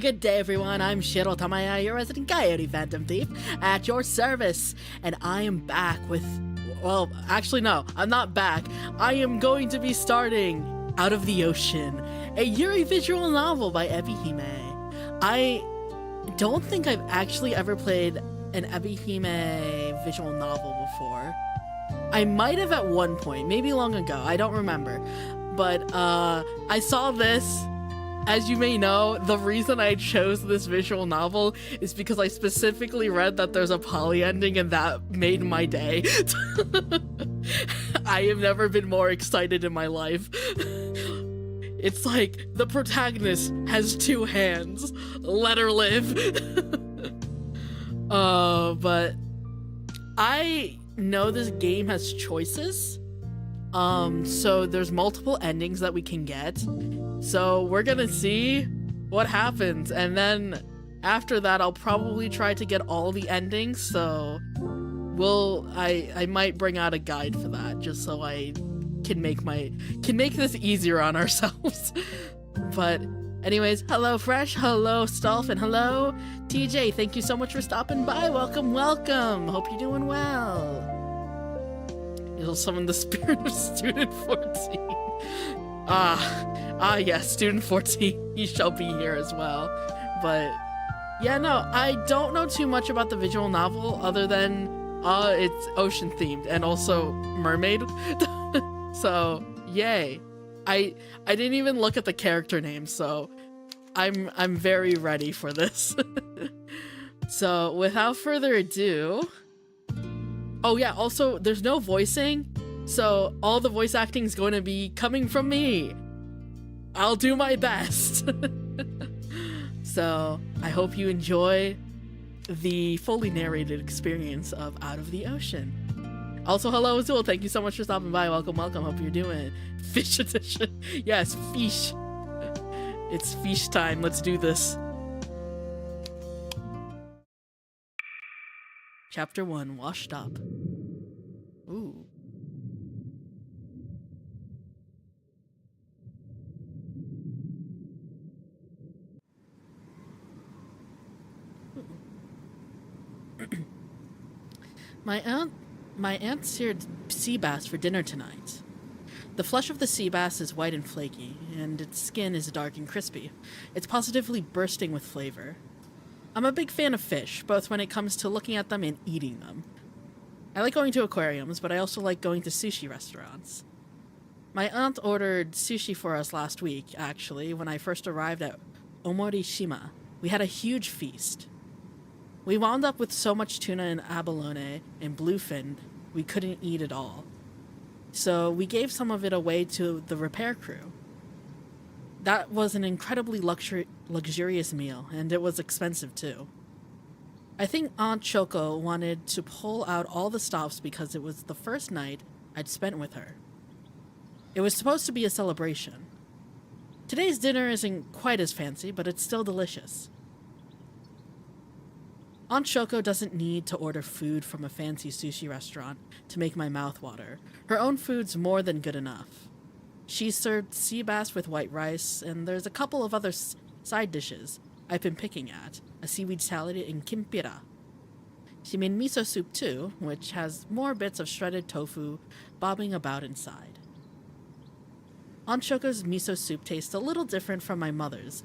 good day, everyone. I'm Shiro Tamaya, your resident Coyote Phantom Thief, at your service. And I am back with... Well, actually, no, I'm not back. I am going to be starting Out of the Ocean, a YURI visual novel by Ahem. I don't think I've actually ever played an Ahem visual novel before. I might have at one point, maybe long ago, I don't remember. But I saw this. As you may know, the reason I chose this visual novel is because I specifically read that there's a poly ending and that made my day. I have never been more excited in my life. It's like, the protagonist has 2 hands. Let her live. But I know this game has choices. So there's multiple endings that we can get. So we're gonna see what happens, and then after that I'll probably try to get all the endings, so I might bring out a guide for that, just so I can make this easier on ourselves. But anyways, hello Fresh, hello Stolf, and hello TJ, thank you so much for stopping by. Welcome, hope you're doing well. You'll summon the spirit of Student 14. Yes, Student 14, he shall be here as well. But yeah, no, I don't know too much about the visual novel other than it's ocean themed and also mermaid. So yay. I didn't even look at the character names, so I'm very ready for this. So without further ado, oh yeah, also there's no voicing, so all the voice acting is going to be coming from me. I'll do my best. So I hope you enjoy the fully narrated experience of Out of the Ocean. Also, hello Azul, thank you so much for stopping by. Welcome, hope you're doing. Fish edition. Yes, fish. It's fish time, let's do this. Chapter 1, Washed Up. Ooh. My aunt seared sea bass for dinner tonight. The flesh of the sea bass is white and flaky, and its skin is dark and crispy. It's positively bursting with flavor. I'm a big fan of fish, both when it comes to looking at them and eating them. I like going to aquariums, but I also like going to sushi restaurants. My aunt ordered sushi for us last week, actually, when I first arrived at Omorishima. We had a huge feast. We wound up with so much tuna and abalone and bluefin, we couldn't eat it all. So we gave some of it away to the repair crew. That was an incredibly luxurious meal, and it was expensive too. I think Aunt Choco wanted to pull out all the stops because it was the first night I'd spent with her. It was supposed to be a celebration. Today's dinner isn't quite as fancy, but it's still delicious. Aunt Choco doesn't need to order food from a fancy sushi restaurant to make my mouth water. Her own food's more than good enough. She served sea bass with white rice, and there's a couple of other side dishes I've been picking at, a seaweed salad and kimpira. She made miso soup too, which has more bits of shredded tofu bobbing about inside. Aunt Choco's miso soup tastes a little different from my mother's.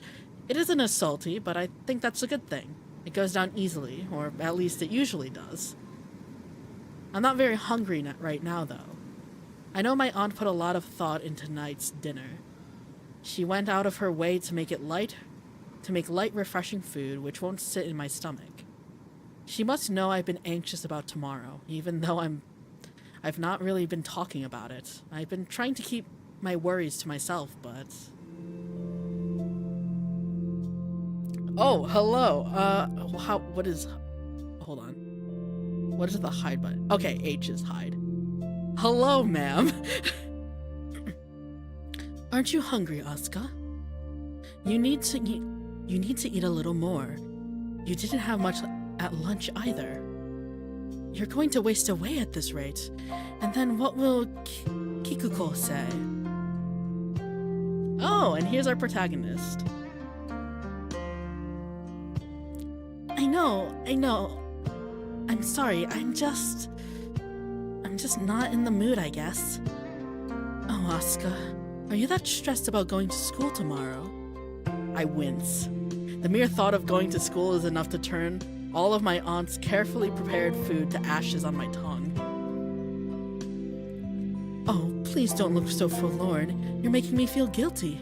It isn't as salty, but I think that's a good thing. It goes down easily, or at least it usually does. I'm not very hungry right now, though. I know my aunt put a lot of thought into tonight's dinner. She went out of her way to make light, refreshing food which won't sit in my stomach. She must know I've been anxious about tomorrow, even though I've not really been talking about it. I've been trying to keep my worries to myself, but... Oh, hello. Hold on. What is the hide button? Okay, H is hide. Hello, ma'am. Aren't you hungry, Asuka? You need to eat a little more. You didn't have much at lunch either. You're going to waste away at this rate. And then what will Kikuko say? Oh, and here's our protagonist. know. I'm sorry, I'm just not in the mood, I guess. Oh, Asuka, are you that stressed about going to school tomorrow? I wince. The mere thought of going to school is enough to turn all of my aunt's carefully prepared food to ashes on my tongue. Oh, please don't look so forlorn. You're making me feel guilty.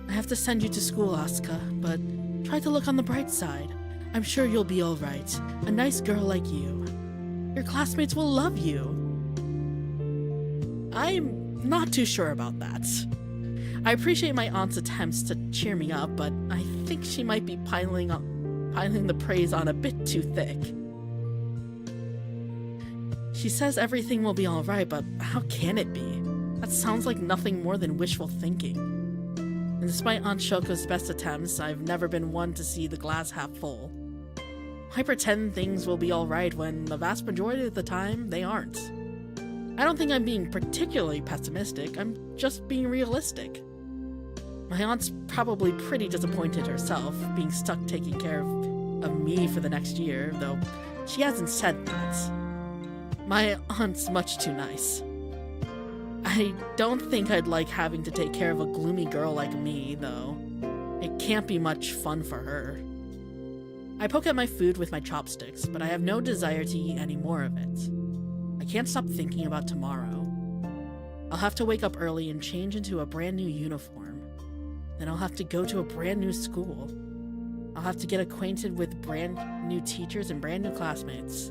I have to send you to school, Asuka, but try to look on the bright side. I'm sure you'll be all right. A nice girl like you. Your classmates will love you. I'm not too sure about that. I appreciate my aunt's attempts to cheer me up, but I think she might be piling the praise on a bit too thick. She says everything will be all right, but how can it be? That sounds like nothing more than wishful thinking. And despite Aunt Shoko's best attempts, I've never been one to see the glass half full. I pretend things will be alright when the vast majority of the time they aren't. I don't think I'm being particularly pessimistic, I'm just being realistic. My aunt's probably pretty disappointed herself, being stuck taking care of me for the next year, though she hasn't said that. My aunt's much too nice. I don't think I'd like having to take care of a gloomy girl like me, though. It can't be much fun for her. I poke at my food with my chopsticks, but I have no desire to eat any more of it. I can't stop thinking about tomorrow. I'll have to wake up early and change into a brand new uniform. Then I'll have to go to a brand new school. I'll have to get acquainted with brand new teachers and brand new classmates.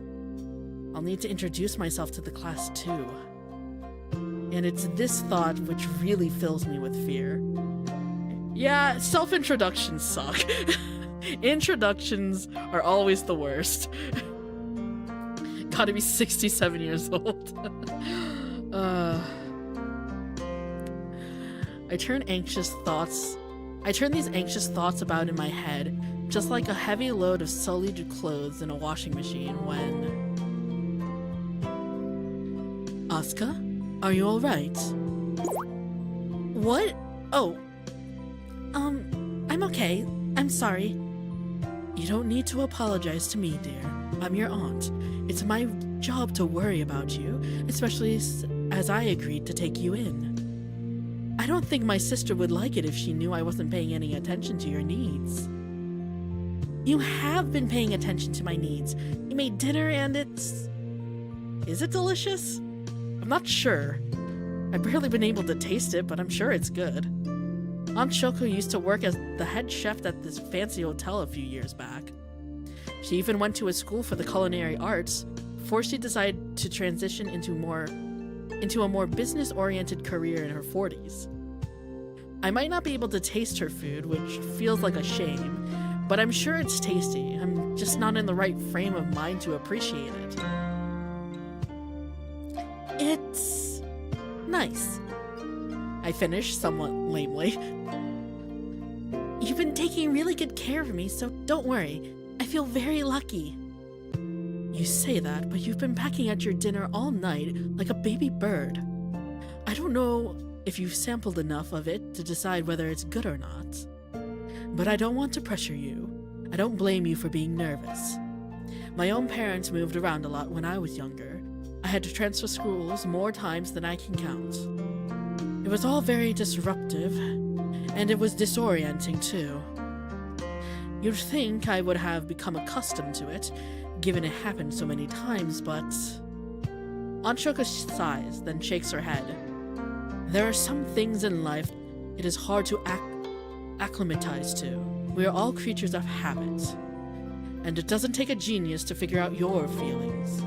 I'll need to introduce myself to the class too. And it's this thought which really fills me with fear. Yeah, self-introductions suck. Introductions are always the worst. Gotta be 67 years old. I turn these anxious thoughts about in my head, just like a heavy load of sullied clothes in a washing machine when... Asuka? Are you alright? What? Oh. I'm okay. I'm sorry. You don't need to apologize to me, dear. I'm your aunt. It's my job to worry about you, especially as I agreed to take you in. I don't think my sister would like it if she knew I wasn't paying any attention to your needs. You have been paying attention to my needs. You made dinner and it's... Is it delicious? I'm not sure. I've barely been able to taste it, but I'm sure it's good. Aunt Shoko used to work as the head chef at this fancy hotel a few years back. She even went to a school for the culinary arts before she decided to transition into a more business-oriented career in her 40s. I might not be able to taste her food, which feels like a shame, but I'm sure it's tasty. I'm just not in the right frame of mind to appreciate it. It's nice. I finish somewhat lamely. You've been taking really good care of me, so don't worry. I feel very lucky. You say that, but you've been pecking at your dinner all night like a baby bird. I don't know if you've sampled enough of it to decide whether it's good or not. But I don't want to pressure you. I don't blame you for being nervous. My own parents moved around a lot when I was younger. I had to transfer schools more times than I can count. It was all very disruptive, and it was disorienting too. You'd think I would have become accustomed to it, given it happened so many times, but... Aunt Shoko sighs, then shakes her head. There are some things in life it is hard to acclimatize to. We are all creatures of habit, and it doesn't take a genius to figure out your feelings.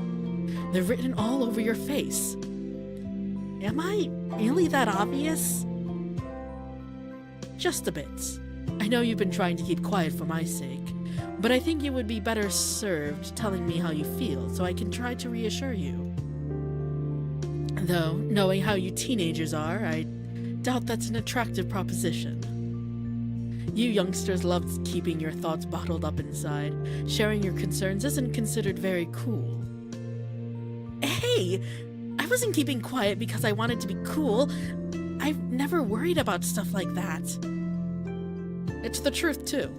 They're written all over your face. Am I really that obvious? Just a bit. I know you've been trying to keep quiet for my sake, but I think you would be better served telling me how you feel so I can try to reassure you. Though, knowing how you teenagers are, I doubt that's an attractive proposition. You youngsters love keeping your thoughts bottled up inside. Sharing your concerns isn't considered very cool. Hey! I wasn't keeping quiet because I wanted to be cool. I've never worried about stuff like that. It's the truth, too.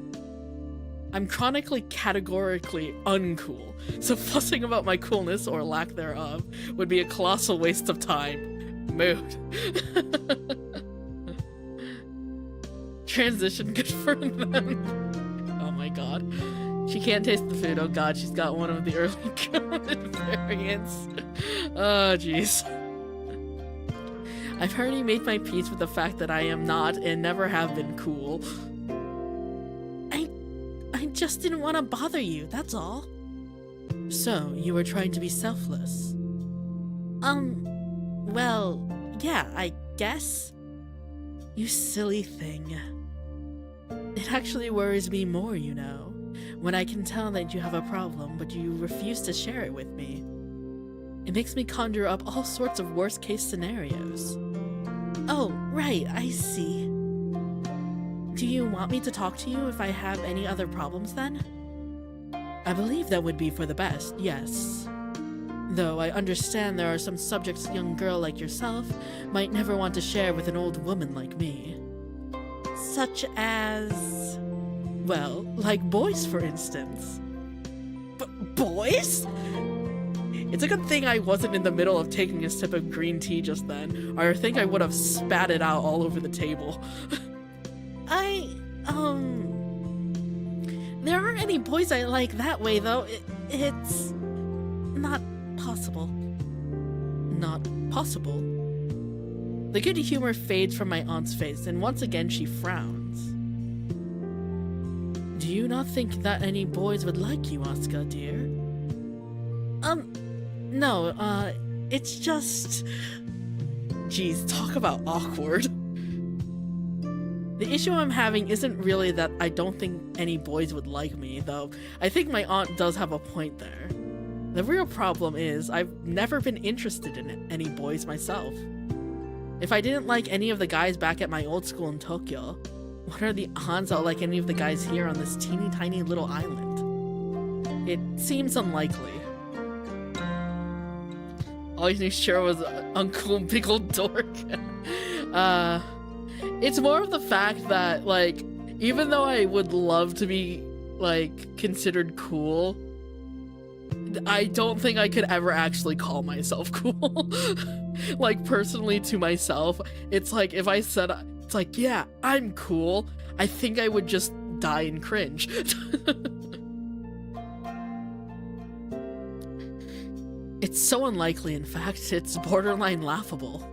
I'm chronically categorically uncool, so fussing about my coolness or lack thereof would be a colossal waste of time. Mood. Transition good for them. Oh my god. She can't taste the food. Oh god, she's got one of the early COVID variants. Oh jeez. I've already made my peace with the fact that I am not and never have been cool. I just didn't want to bother you, that's all. So, you were trying to be selfless? Well, yeah, I guess. You silly thing. It actually worries me more, you know, when I can tell that you have a problem, but you refuse to share it with me. It makes me conjure up all sorts of worst-case scenarios. Oh, right, I see. Do you want me to talk to you if I have any other problems then? I believe that would be for the best, yes. Though I understand there are some subjects a young girl like yourself might never want to share with an old woman like me. Such as... well, like boys, for instance. Boys? It's a good thing I wasn't in the middle of taking a sip of green tea just then, or I think I would have spat it out all over the table. There aren't any boys I like that way, though. It's... not possible. Not possible? The good humor fades from my aunt's face, and once again she frowns. Do you not think that any boys would like you, Asuka, dear? No, it's just... Jeez, talk about awkward. The issue I'm having isn't really that I don't think any boys would like me, though I think my aunt does have a point there. The real problem is I've never been interested in any boys myself. If I didn't like any of the guys back at my old school in Tokyo, what are the odds I'll like any of the guys here on this teeny tiny little island? It seems unlikely. All you knew sure was uncool big old dork. It's more of the fact that, like, even though I would love to be, like, considered cool, I don't think I could ever actually call myself cool. Like, personally to myself, it's like, if I said, it's like, yeah, I'm cool, I think I would just die and cringe. It's so unlikely, in fact, it's borderline laughable.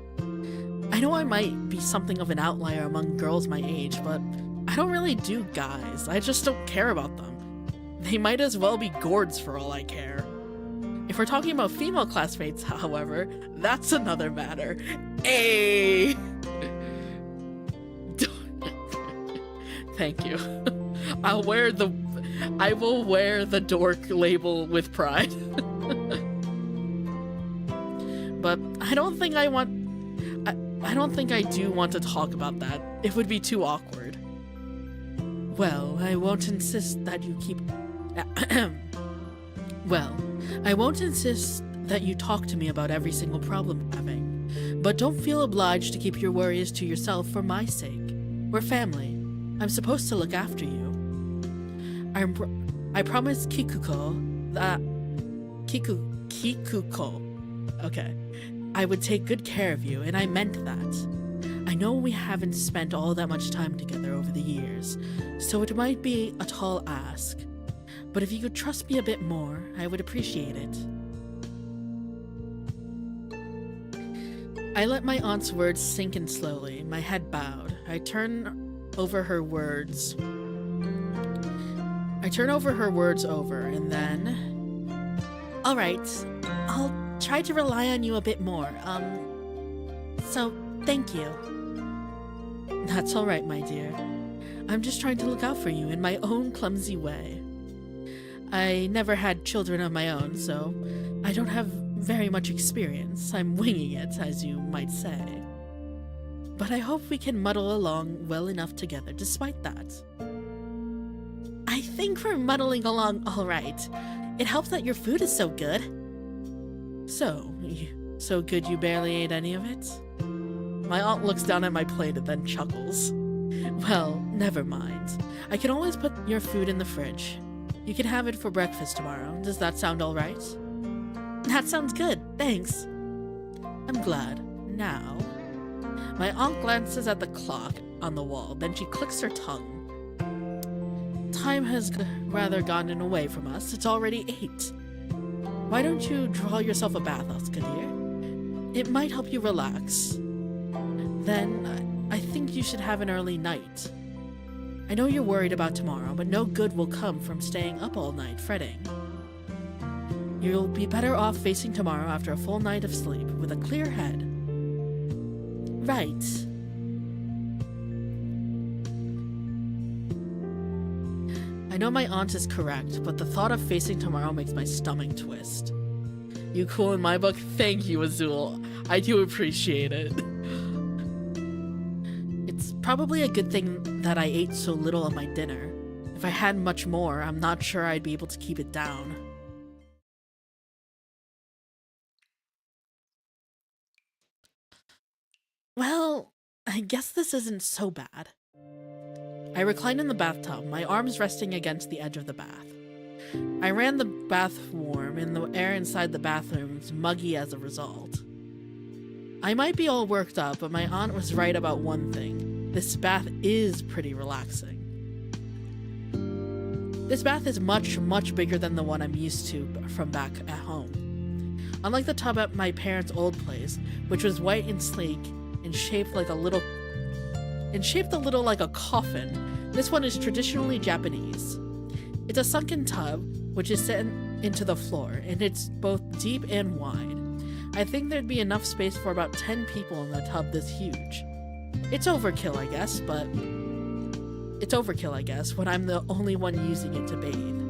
I know I might be something of an outlier among girls my age, but I don't really do guys. I just don't care about them. They might as well be gourds for all I care. If we're talking about female classmates, however, that's another matter. Hey! Thank you. I will wear the dork label with pride. But I don't think I do want to talk about that. It would be too awkward. Well, I won't insist that you keep... Well, I won't insist that you talk to me about every single problem you're having. But don't feel obliged to keep your worries to yourself for my sake. We're family. I'm supposed to look after you. I promised Kikuko that... Kikuko. Okay. I would take good care of you, and I meant that. I know we haven't spent all that much time together over the years, so it might be a tall ask. But if you could trust me a bit more, I would appreciate it. I let my aunt's words sink in slowly, my head bowed. I turn over her words over, and then... Alright, I'll try to rely on you a bit more, so thank you. That's alright, my dear. I'm just trying to look out for you in my own clumsy way. I never had children of my own, so I don't have very much experience. I'm winging it, as you might say. But I hope we can muddle along well enough together despite that. I think we're muddling along alright. It helps that your food is so good. So good you barely ate any of it? My aunt looks down at my plate and then chuckles. Well, never mind. I can always put your food in the fridge. You can have it for breakfast tomorrow. Does that sound alright? That sounds good, thanks. I'm glad. Now... My aunt glances at the clock on the wall, then she clicks her tongue. Time has rather gotten away from us. It's already 8. Why don't you draw yourself a bath, Oscar dear? It might help you relax. Then, I think you should have an early night. I know you're worried about tomorrow, but no good will come from staying up all night fretting. You'll be better off facing tomorrow after a full night of sleep with a clear head. Right. I know my aunt is correct, but the thought of facing tomorrow makes my stomach twist. You cool in my book? Thank you, Azul. I do appreciate it. It's probably a good thing that I ate so little of my dinner. If I had much more, I'm not sure I'd be able to keep it down. Well, I guess this isn't so bad. I recline in the bathtub, my arms resting against the edge of the bath. I ran the bath warm, and the air inside the bathroom's muggy as a result. I might be all worked up, but my aunt was right about one thing. This bath is pretty relaxing. This bath is much, much bigger than the one I'm used to from back at home. Unlike the tub at my parents' old place, which was white and sleek and shaped a little like a coffin, this one is traditionally Japanese. It's a sunken tub, which is set into the floor, and it's both deep and wide. I think there'd be enough space for about 10 people in a tub this huge. It's overkill, I guess, when I'm the only one using it to bathe.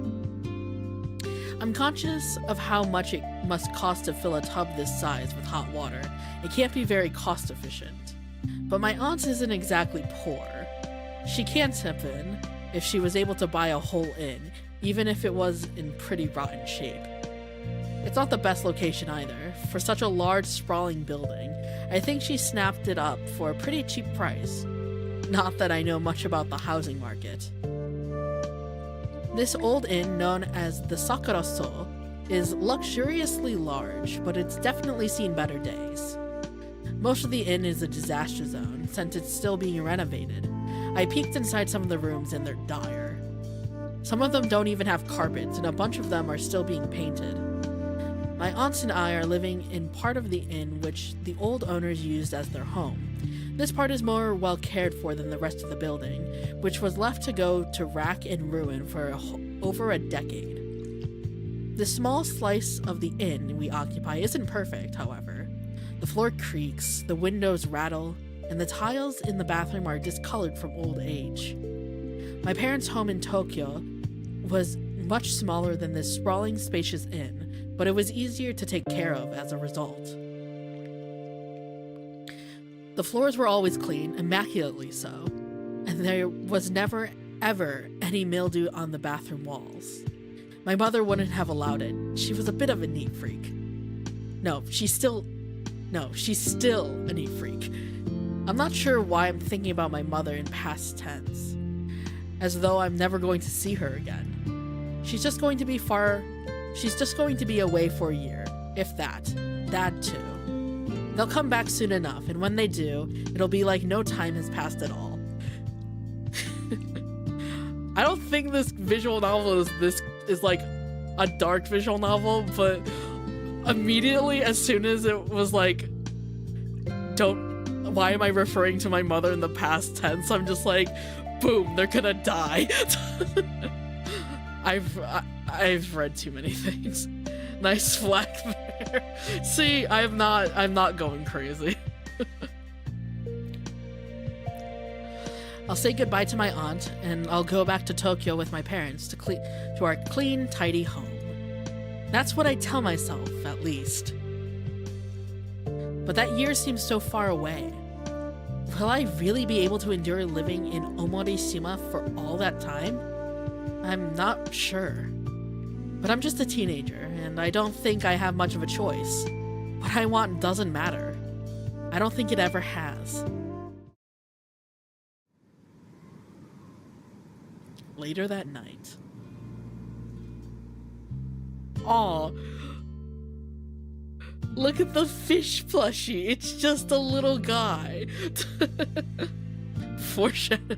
I'm conscious of how much it must cost to fill a tub this size with hot water. It can't be very cost efficient. But my aunt isn't exactly poor. She can tip in if she was able to buy a whole inn, even if it was in pretty rotten shape. It's not the best location either. For such a large, sprawling building, I think she snapped it up for a pretty cheap price. Not that I know much about the housing market. This old inn, known as the Sakura-so, is luxuriously large, but it's definitely seen better days. Most of the inn is a disaster zone, since it's still being renovated. I peeked inside some of the rooms and they're dire. Some of them don't even have carpets, and a bunch of them are still being painted. My aunts and I are living in part of the inn which the old owners used as their home. This part is more well cared for than the rest of the building, which was left to go to rack and ruin for over a decade. The small slice of the inn we occupy isn't perfect, however. The floor creaks, the windows rattle, and the tiles in the bathroom are discolored from old age. My parents' home in Tokyo was much smaller than this sprawling, spacious inn, but it was easier to take care of as a result. The floors were always clean, immaculately so, and there was never, ever any mildew on the bathroom walls. My mother wouldn't have allowed it. She was a bit of a neat freak. She's still a neat freak. I'm not sure why I'm thinking about my mother in past tense, as though I'm never going to see her again. She's just going to be away for a year, if that. Dad too. They'll come back soon enough, and when they do, it'll be like no time has passed at all. I don't think this visual novel is like a dark visual novel, but immediately as soon as it was like, why am I referring to my mother in the past tense? I'm just like, boom, they're gonna die. I've read too many things. Nice flag there. See, I'm not going crazy. I'll say goodbye to my aunt, and I'll go back to Tokyo with my parents to our clean, tidy home. That's what I tell myself, at least. But that year seems so far away. Will I really be able to endure living in Omorishima for all that time? I'm not sure. But I'm just a teenager, and I don't think I have much of a choice. What I want doesn't matter. I don't think it ever has. Later that night. Aw. Look at the fish plushie. It's just a little guy. Foreshadow.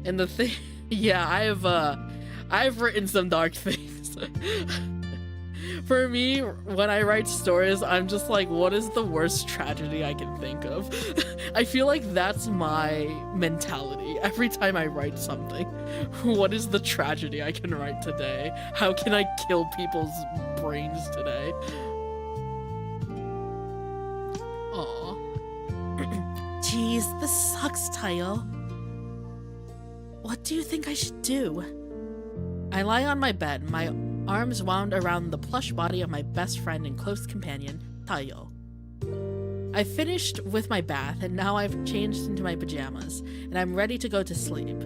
And the thing, yeah, I've written some dark things. For me, when I write stories, I'm just like, what is the worst tragedy I can think of? I feel like that's my mentality every time I write something. What is the tragedy I can write today? How can I kill people's brains today? Aw. Jeez, this sucks, Tayo. What do you think I should do? I lie on my bed, my arms wound around the plush body of my best friend and close companion, Tayo. I finished with my bath, and now I've changed into my pajamas, and I'm ready to go to sleep.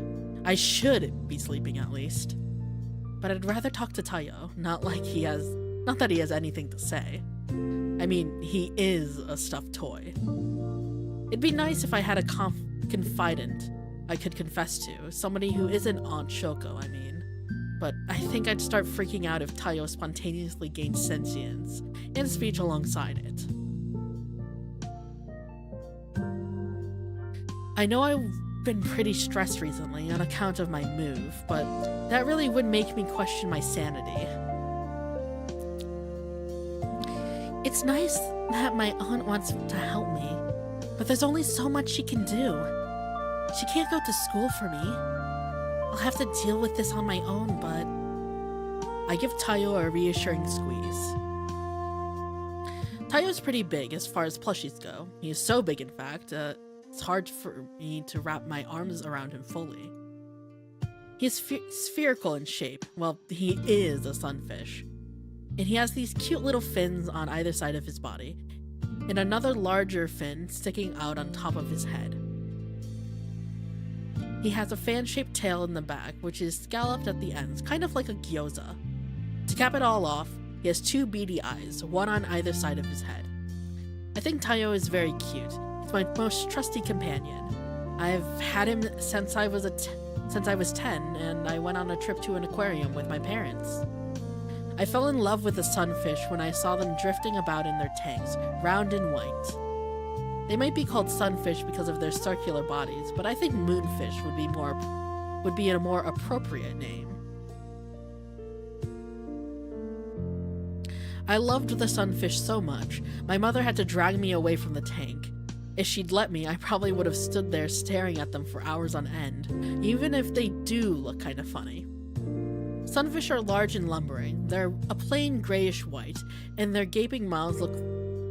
I should be sleeping at least. But I'd rather talk to Tayo, not that he has anything to say. I mean, he is a stuffed toy. It'd be nice if I had a confidant I could confess to, somebody who isn't Aunt Shoko, I mean. But I think I'd start freaking out if Tayo spontaneously gained sentience and speech alongside it. I know I've been pretty stressed recently on account of my move, but that really would make me question my sanity. It's nice that my aunt wants to help me, but there's only so much she can do. She can't go to school for me. I'll have to deal with this on my own, but I give Tayo a reassuring squeeze. Tayo's pretty big as far as plushies go. He is so big, in fact, it's hard for me to wrap my arms around him fully. He's spherical in shape. Well, he is a sunfish. And he has these cute little fins on either side of his body, and another larger fin sticking out on top of his head. He has a fan-shaped tail in the back, which is scalloped at the ends, kind of like a gyoza. To cap it all off, he has two beady eyes, one on either side of his head. I think Tayo is very cute. He's my most trusty companion. I've had him since I was 10, and I went on a trip to an aquarium with my parents. I fell in love with the sunfish when I saw them drifting about in their tanks, round and white. They might be called sunfish because of their circular bodies, but I think moonfish would be a more appropriate name. I loved the sunfish so much, my mother had to drag me away from the tank. If she'd let me, I probably would have stood there staring at them for hours on end, even if they do look kind of funny. Sunfish are large and lumbering. They're a plain grayish white, and their gaping mouths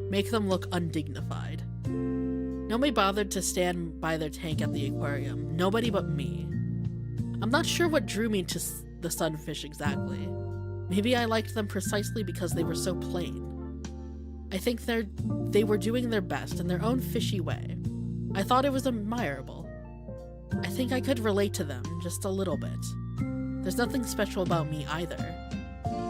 make them look undignified. Nobody bothered to stand by their tank at the aquarium. Nobody but me. I'm not sure what drew me to the sunfish exactly. Maybe I liked them precisely because they were so plain. I think they were doing their best in their own fishy way. I thought it was admirable. I think I could relate to them just a little bit. There's nothing special about me either.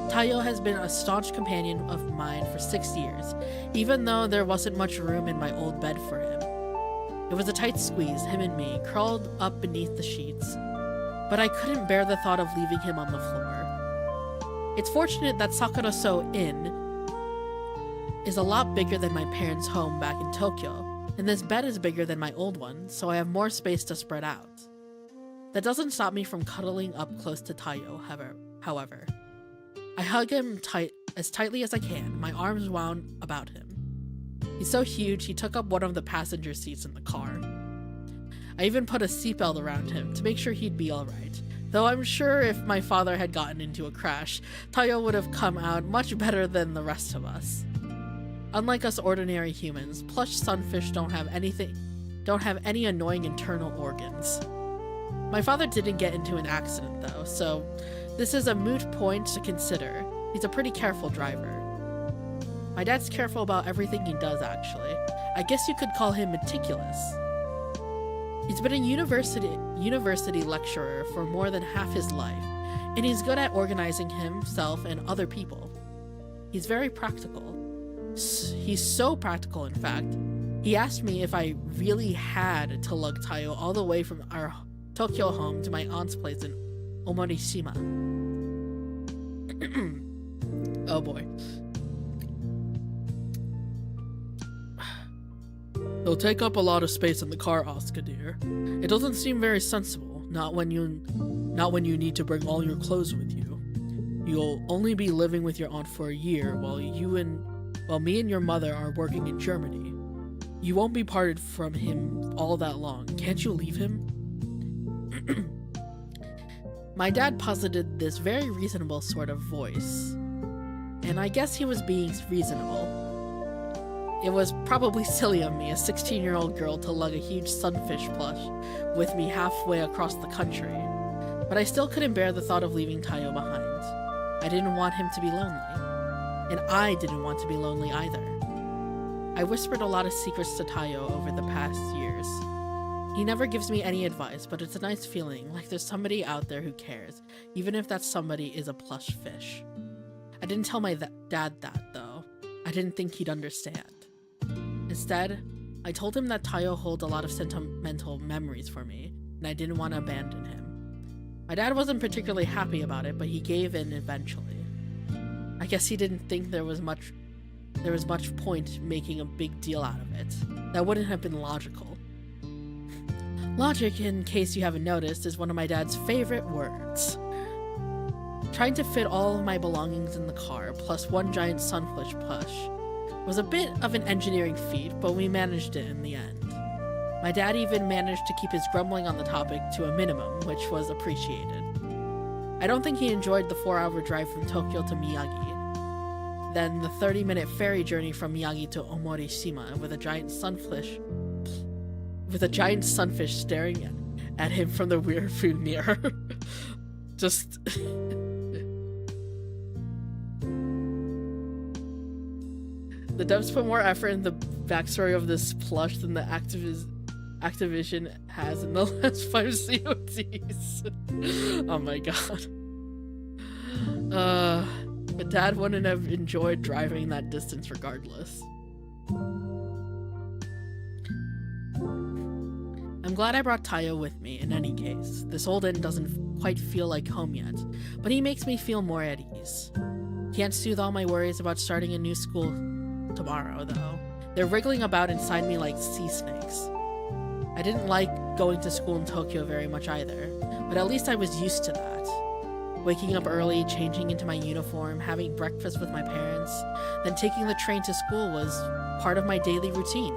Tayo has been a staunch companion of mine for 6 years, even though there wasn't much room in my old bed for him. It was a tight squeeze, him and me, crawled up beneath the sheets, but I couldn't bear the thought of leaving him on the floor. It's fortunate that Sakuraso Inn is a lot bigger than my parents' home back in Tokyo, and this bed is bigger than my old one, so I have more space to spread out. That doesn't stop me from cuddling up close to Tayo, however. I hug him as tightly as I can, my arms wound about him. He's so huge, he took up one of the passenger seats in the car. I even put a seatbelt around him to make sure he'd be alright, though I'm sure if my father had gotten into a crash, Tayo would have come out much better than the rest of us. Unlike us ordinary humans, plush sunfish don't have any annoying internal organs. My father didn't get into an accident though, so this is a moot point to consider. He's a pretty careful driver. My dad's careful about everything he does, actually. I guess you could call him meticulous. He's been a university lecturer for more than half his life, and he's good at organizing himself and other people. He's very practical. He's so practical, in fact. He asked me if I really had to lug Tayo all the way from our Tokyo home to my aunt's place in Omorishima. Oh boy. It'll take up a lot of space in the car, Oscar dear. It doesn't seem very sensible, not when you need to bring all your clothes with you. You'll only be living with your aunt for a year while me and your mother are working in Germany. You won't be parted from him all that long. Can't you leave him? My dad posited this very reasonable sort of voice, and I guess he was being reasonable. It was probably silly of me, a 16-year-old girl, to lug a huge sunfish plush with me halfway across the country, but I still couldn't bear the thought of leaving Tayo behind. I didn't want him to be lonely, and I didn't want to be lonely either. I whispered a lot of secrets to Tayo over the past years. He never gives me any advice, but it's a nice feeling, like there's somebody out there who cares, even if that somebody is a plush fish. I didn't tell my dad that, though. I didn't think he'd understand. Instead, I told him that Tayo holds a lot of sentimental memories for me, and I didn't want to abandon him. My dad wasn't particularly happy about it, but he gave in eventually. I guess he didn't think there was much point making a big deal out of it. That wouldn't have been logical. Logic, in case you haven't noticed, is one of my dad's favorite words. Trying to fit all of my belongings in the car, plus one giant sunfish plush, was a bit of an engineering feat, but we managed it in the end. My dad even managed to keep his grumbling on the topic to a minimum, which was appreciated. I don't think he enjoyed the 4-hour drive from Tokyo to Miyagi, then the 30-minute ferry journey from Miyagi to Omorishima with a giant sunfish staring at him from the rear view mirror. Just... The devs put more effort in the backstory of this plush than the Activision has in the last 5 CODs. Oh my god. But Dad wouldn't have enjoyed driving that distance regardless. I'm glad I brought Tayo with me in any case. This old inn doesn't quite feel like home yet, but he makes me feel more at ease. Can't soothe all my worries about starting a new school tomorrow, though. They're wriggling about inside me like sea snakes. I didn't like going to school in Tokyo very much either, but at least I was used to that. Waking up early, changing into my uniform, having breakfast with my parents, then taking the train to school was part of my daily routine.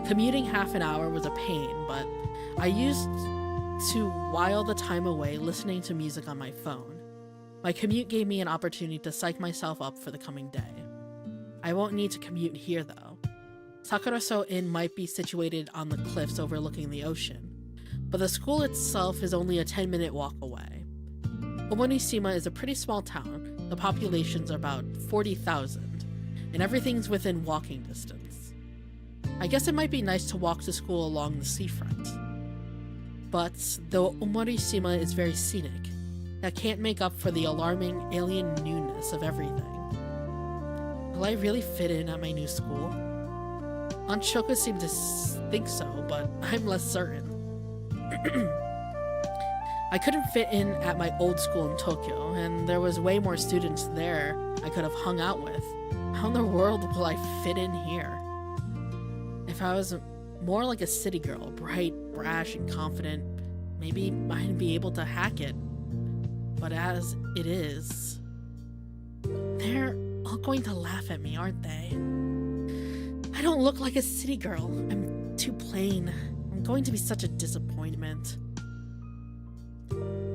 Commuting half an hour was a pain, but I used to while the time away listening to music on my phone. My commute gave me an opportunity to psych myself up for the coming day. I won't need to commute here, though. Sakuraso Inn might be situated on the cliffs overlooking the ocean, but the school itself is only a 10-minute walk away. Omorishima is a pretty small town. The population's about 40,000, and everything's within walking distance. I guess it might be nice to walk to school along the seafront. But, though Omorishima is very scenic, that can't make up for the alarming alien newness of everything. Will I really fit in at my new school? Aunt Shoko seemed to think so, but I'm less certain. I couldn't fit in at my old school in Tokyo, and there was way more students there I could have hung out with. How in the world will I fit in here? If I was more like a city girl, bright, brash, and confident, maybe I'd be able to hack it. But as it is... They're all going to laugh at me, aren't they? I don't look like a city girl. I'm too plain. I'm going to be such a disappointment.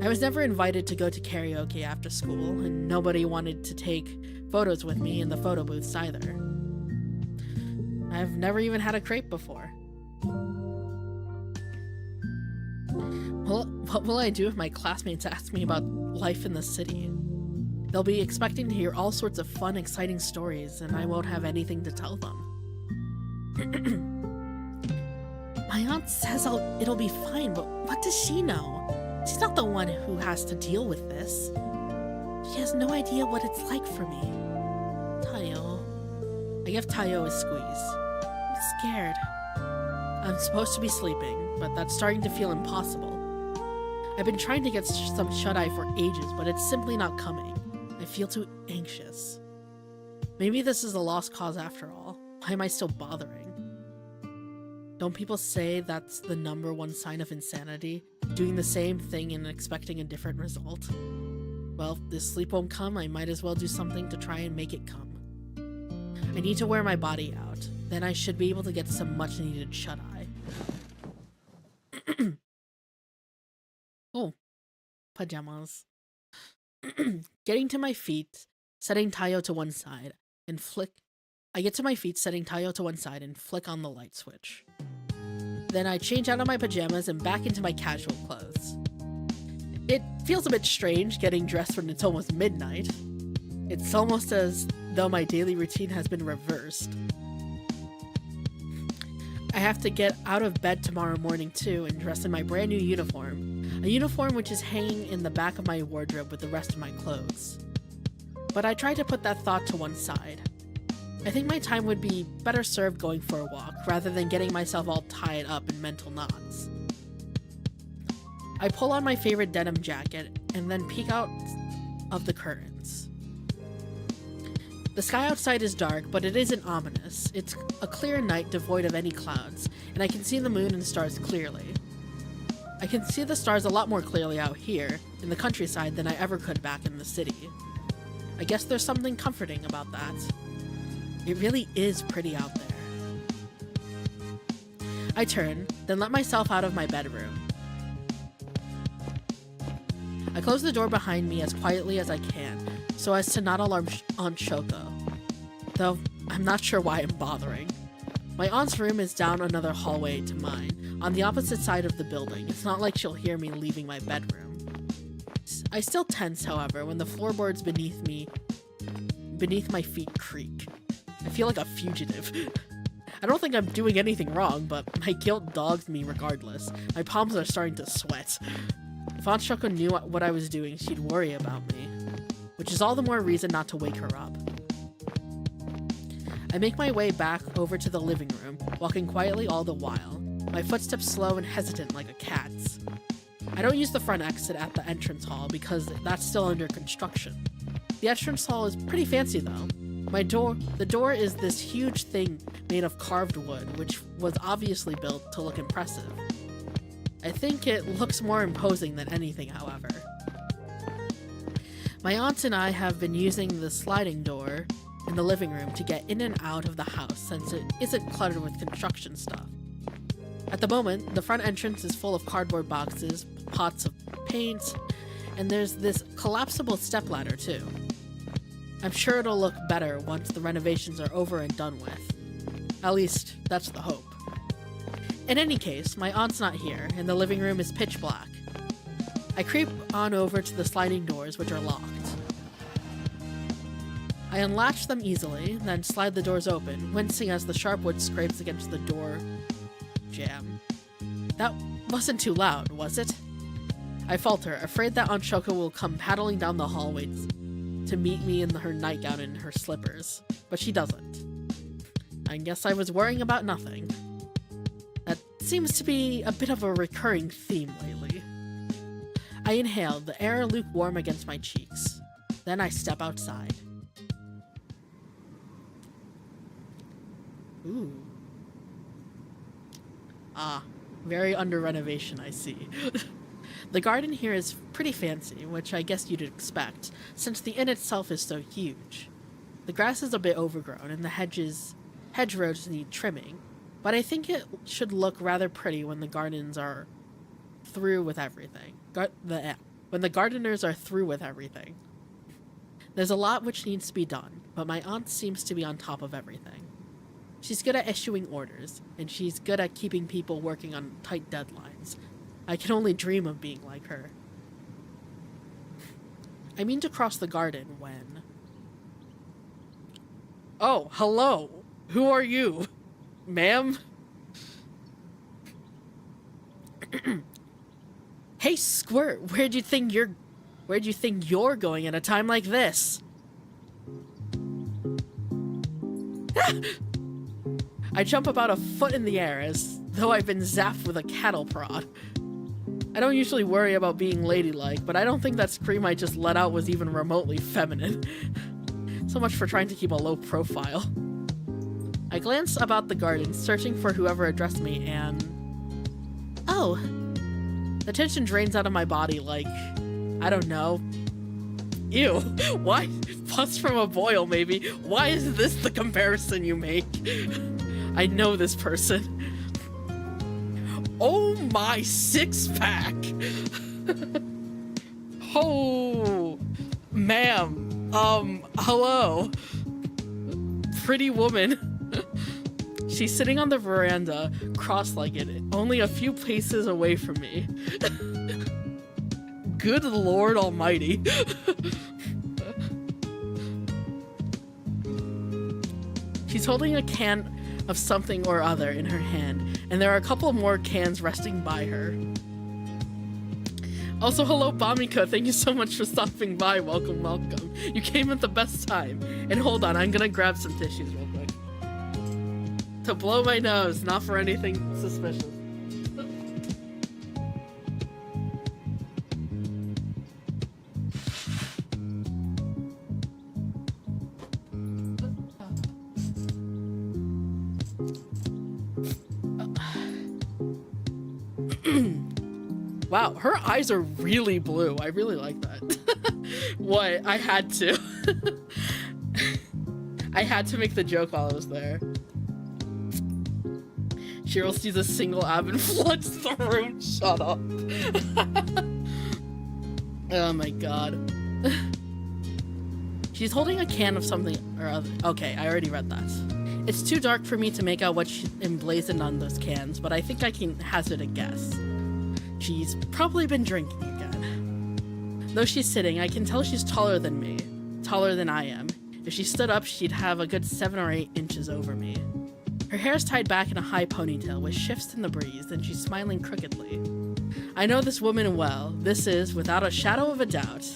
I was never invited to go to karaoke after school, and nobody wanted to take photos with me in the photo booths either. I've never even had a crepe before. Well, what will I do if my classmates ask me about life in the city? They'll be expecting to hear all sorts of fun, exciting stories, and I won't have anything to tell them. My aunt says it'll be fine, but what does she know? She's not the one who has to deal with this. She has no idea what it's like for me. Tayo. I give Tayo a squeeze. I'm scared. I'm supposed to be sleeping, but that's starting to feel impossible. I've been trying to get some shut-eye for ages, but it's simply not coming. I feel too anxious. Maybe this is a lost cause after all. Why am I still bothering? Don't people say that's the #1 sign of insanity? Doing the same thing and expecting a different result? Well, if this sleep won't come, I might as well do something to try and make it come. I need to wear my body out. Then I should be able to get some much-needed shut-eye. Oh, pajamas. Getting to my feet, setting Tayo to one side, and flick. I get to my feet, setting Tayo to one side, and flick on the light switch. Then I change out of my pajamas and back into my casual clothes. It feels a bit strange getting dressed when it's almost midnight. It's almost as though my daily routine has been reversed. I have to get out of bed tomorrow morning too and dress in my brand new uniform. A uniform which is hanging in the back of my wardrobe with the rest of my clothes. But I try to put that thought to one side. I think my time would be better served going for a walk rather than getting myself all tied up in mental knots. I pull on my favorite denim jacket and then peek out of the curtains. The sky outside is dark, but it isn't ominous. It's a clear night devoid of any clouds, and I can see the moon and stars clearly. I can see the stars a lot more clearly out here, in the countryside, than I ever could back in the city. I guess there's something comforting about that. It really is pretty out there. I turn, then let myself out of my bedroom. I close the door behind me as quietly as I can, so as to not alarm Aunt Shoko. Though, I'm not sure why I'm bothering. My aunt's room is down another hallway to mine, on the opposite side of the building. It's not like she'll hear me leaving my bedroom. I still tense, however, when the floorboards beneath my feet creak. I feel like a fugitive. I don't think I'm doing anything wrong, but my guilt dogs me regardless. My palms are starting to sweat. If Aunt Shoko knew what I was doing, she'd worry about me. Which is all the more reason not to wake her up. I make my way back over to the living room, walking quietly all the while, my footsteps slow and hesitant like a cat's. I don't use the front exit at the entrance hall because that's still under construction. The entrance hall is pretty fancy though. The door is this huge thing made of carved wood, which was obviously built to look impressive. I think it looks more imposing than anything, however. My aunt and I have been using the sliding door in the living room to get in and out of the house since it isn't cluttered with construction stuff. At the moment, the front entrance is full of cardboard boxes, pots of paint, and there's this collapsible stepladder too. I'm sure it'll look better once the renovations are over and done with. At least, that's the hope. In any case, my aunt's not here, and the living room is pitch black. I creep on over to the sliding doors, which are locked. I unlatch them easily, then slide the doors open, wincing as the sharp wood scrapes against the door jamb. That wasn't too loud, was it? I falter, afraid that Aunt Shoko will come paddling down the hallway to meet me in her nightgown and her slippers, but she doesn't. I guess I was worrying about nothing. That seems to be a bit of a recurring theme lately. I inhale, the air lukewarm against my cheeks. Then I step outside. Ooh. Ah, very under renovation, I see. The garden here is pretty fancy, which I guess you'd expect, since the inn itself is so huge. The grass is a bit overgrown, and the hedgerows need trimming, but I think it should look rather pretty when the gardens are through with everything. When the gardeners are through with everything. There's a lot which needs to be done, but my aunt seems to be on top of everything. She's good at issuing orders, and she's good at keeping people working on tight deadlines. I can only dream of being like her. I mean to cross the garden when... Oh, hello! Who are you? Ma'am? Hey, Squirt, where'd you think you're going at a time like this? I jump about a foot in the air as though I've been zapped with a cattle prod. I don't usually worry about being ladylike, but I don't think that scream I just let out was even remotely feminine. So much for trying to keep a low profile. I glance about the garden, searching for whoever addressed me, and... oh. The tension drains out of my body like... I don't know. Ew. Why? Plus from a boil, maybe. Why is this the comparison you make? I know this person. Oh my 6-pack! Oh, ma'am. Hello. Pretty woman. She's sitting on the veranda, cross-legged, only a few paces away from me. Good Lord Almighty. She's holding a can of something or other in her hand, and there are a couple more cans resting by her. Also, hello, Bamika. Thank you so much for stopping by. Welcome, welcome. You came at the best time. And hold on, I'm gonna grab some tissues real quick. To blow my nose, not for anything suspicious. Wow, her eyes are really blue. I really like that. What? I had to. I had to make the joke while I was there. Cheryl sees a single ab and floods the room. Shut up. Oh my god. She's holding a can of something or other. Okay, I already read that. It's too dark for me to make out what's emblazoned on those cans, but I think I can hazard a guess. She's probably been drinking again. Though she's sitting, I can tell she's taller than me. Taller than I am. If she stood up, she'd have a good 7 or 8 inches over me. Her hair's tied back in a high ponytail, which shifts in the breeze, and she's smiling crookedly. I know this woman well. This is, without a shadow of a doubt...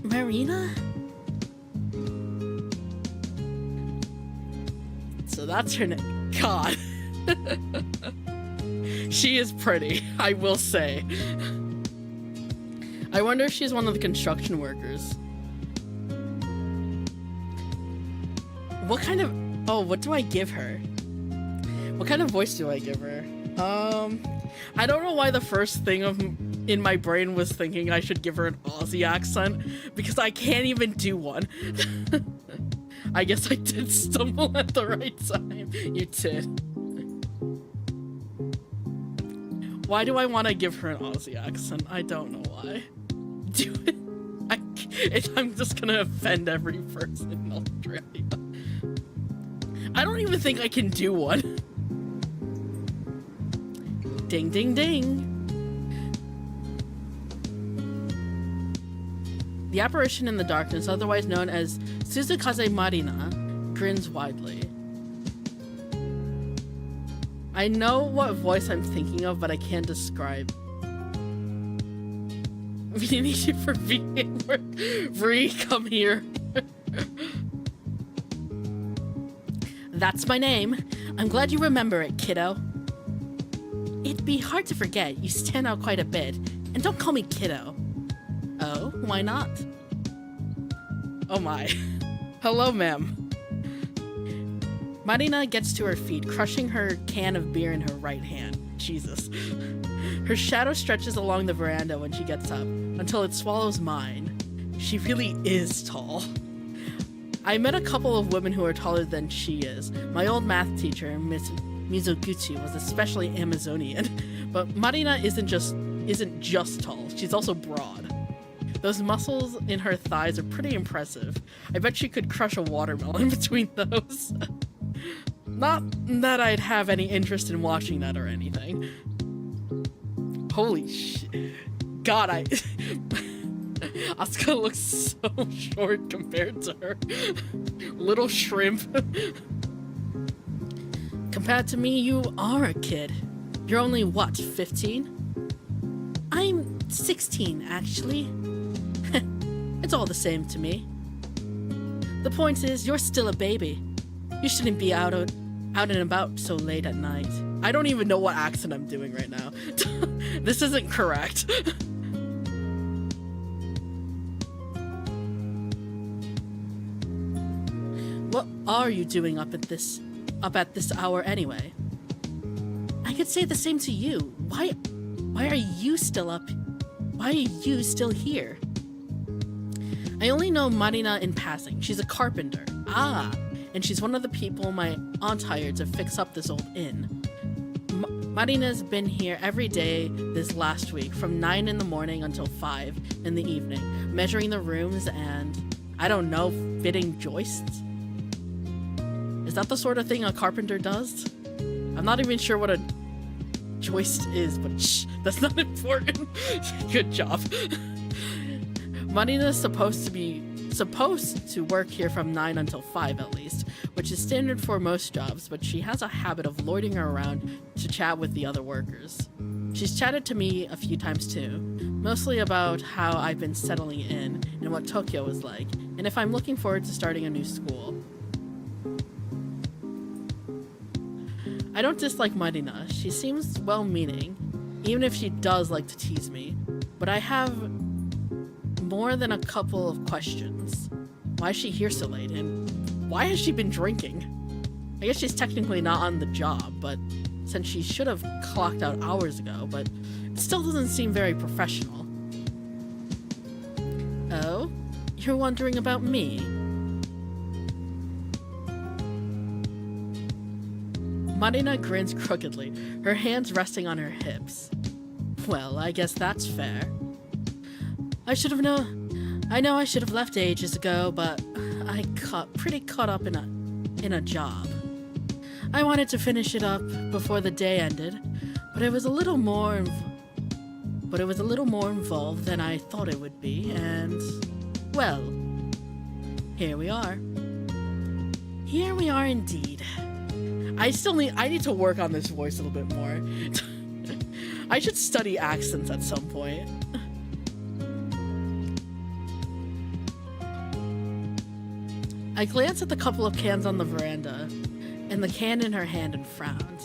Marina? So that's her name. God. She is pretty, I will say. I wonder if she's one of the construction workers. What kind of... oh, what do I give her? What kind of voice do I give her? I don't know why the first thing in my brain was thinking I should give her an Aussie accent, because I can't even do one. I guess I did stumble at the right time. You did. Why do I want to give her an Aussie accent? I don't know why. Do it. I'm just gonna offend every person in Australia. I don't even think I can do one. Ding, ding, ding. The apparition in the darkness, otherwise known as Suzukaze Marina, grins widely. I know what voice I'm thinking of, but I can't describe. We need you for being work. Bree, come here. That's my name. I'm glad you remember it, kiddo. It'd be hard to forget. You stand out quite a bit. And don't call me kiddo. Oh, why not? Oh my. Hello, ma'am. Marina gets to her feet, crushing her can of beer in her right hand. Jesus. Her shadow stretches along the veranda when she gets up, until it swallows mine. She really is tall. I met a couple of women who are taller than she is. My old math teacher, Miss Mizoguchi, was especially Amazonian. But Marina isn't just tall, she's also broad. Those muscles in her thighs are pretty impressive. I bet she could crush a watermelon between those. Not that I'd have any interest in watching that or anything. Holy shit. God, Asuka looks so short compared to her. Little shrimp. Compared to me, you are a kid. You're only, what, 15? I'm 16, actually. It's all the same to me. The point is, you're still a baby. You shouldn't be out out and about so late at night. I don't even know what accent I'm doing right now. This isn't correct. What are you doing up at this hour anyway? I could say the same to you. Why are you still up? Why are you still here? I only know Marina in passing. She's a carpenter. Ah, and she's one of the people my aunt hired to fix up this old inn. Marina's been here every day this last week, from 9 in the morning until 5 in the evening, measuring the rooms and, I don't know, fitting joists? Is that the sort of thing a carpenter does? I'm not even sure what a joist is, but shh, that's not important. Good job. Marina's supposed to work here from 9 until 5 at least, which is standard for most jobs, but she has a habit of loitering around to chat with the other workers. She's chatted to me a few times too, mostly about how I've been settling in and what Tokyo is like, and if I'm looking forward to starting a new school. I don't dislike Marina. She seems well-meaning, even if she does like to tease me, but I have more than a couple of questions. Why is she here so late, and why has she been drinking? I guess she's technically not on the job, but since she should have clocked out hours ago, but it still doesn't seem very professional. Oh? You're wondering about me? Marina grins crookedly, her hands resting on her hips. Well, I guess that's fair. I know I should have left ages ago, but I got pretty caught up in a job. I wanted to finish it up before the day ended, but it was a little more involved than I thought it would be, and well, here we are. Here we are indeed. I need to work on this voice a little bit more. I should study accents at some point. I glanced at the couple of cans on the veranda, and the can in her hand, and frowned.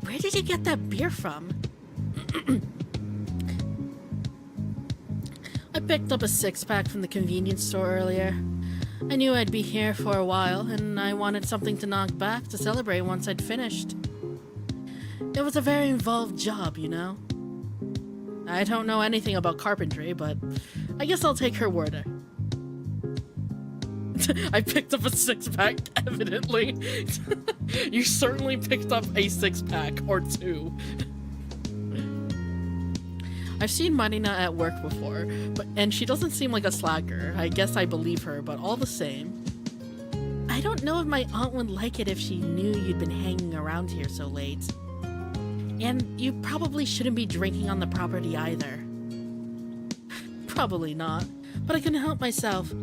Where did you get that beer from? I picked up a 6-pack from the convenience store earlier. I knew I'd be here for a while, and I wanted something to knock back to celebrate once I'd finished. It was a very involved job, you know? I don't know anything about carpentry, but I guess I'll take her word. I picked up a 6-pack, evidently. You certainly picked up a 6-pack or 2. I've seen Marina at work before, and she doesn't seem like a slacker. I guess I believe her, but all the same. I don't know if my aunt would like it if she knew you'd been hanging around here so late. And you probably shouldn't be drinking on the property either. Probably not, but I couldn't help myself.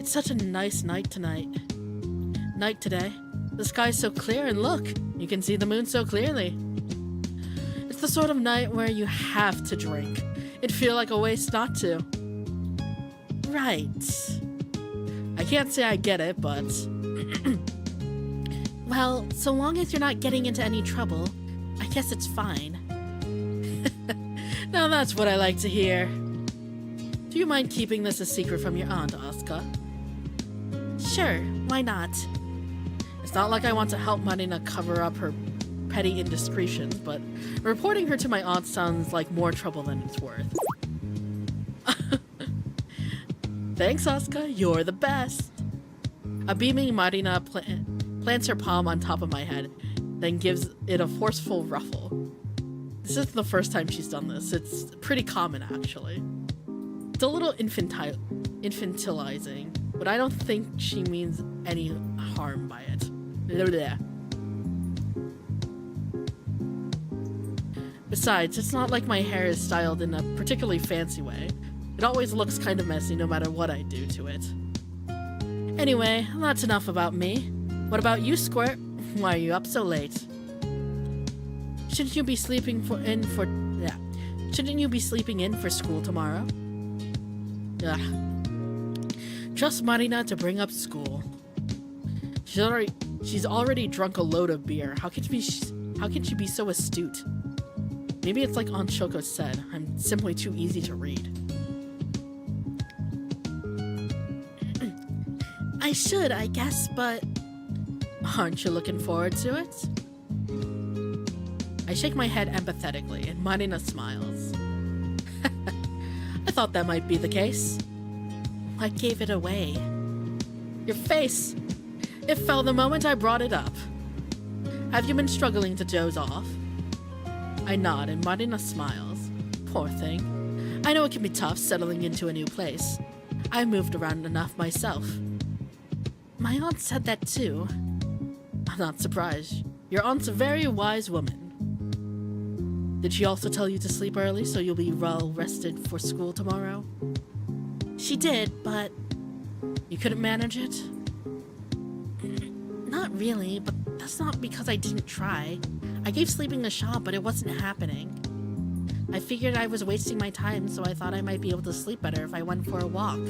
It's such a nice night today. The sky's so clear, and look, you can see the moon so clearly. It's the sort of night where you have to drink. It'd feel like a waste not to. Right. I can't say I get it, but... Well, so long as you're not getting into any trouble, I guess it's fine. Now that's what I like to hear. Do you mind keeping this a secret from your aunt, Asuka? Sure, why not? It's not like I want to help Marina cover up her petty indiscretions, but reporting her to my aunt sounds like more trouble than it's worth. Thanks, Asuka, you're the best. A beaming Marina plants her palm on top of my head, then gives it a forceful ruffle. This isn't the first time she's done this. It's pretty common, actually. It's a little infantilizing, but I don't think she means any harm by it. Blah. Besides, it's not like my hair is styled in a particularly fancy way. It always looks kind of messy no matter what I do to it. Anyway, that's enough about me. What about you, Squirt? Why are you up so late? Shouldn't you be sleeping in for school tomorrow? Ugh. Trust Marina to bring up school. She's She's already drunk a load of beer. How can she be so astute? Maybe it's like Aunt Shoko said, I'm simply too easy to read. I should, I guess, but aren't you looking forward to it? I shake my head empathetically, and Marina smiles. I thought that might be the case. What gave it away? Your face. It fell the moment I brought it up. Have you been struggling to doze off? I nod, and Marina smiles. Poor thing. I know it can be tough settling into a new place. I moved around enough myself. My aunt said that too. I'm not surprised. Your aunt's a very wise woman. Did she also tell you to sleep early so you'll be well rested for school tomorrow? She did, but you couldn't manage it? Not really, but that's not because I didn't try. I gave sleeping a shot, but it wasn't happening. I figured I was wasting my time, so I thought I might be able to sleep better if I went for a walk.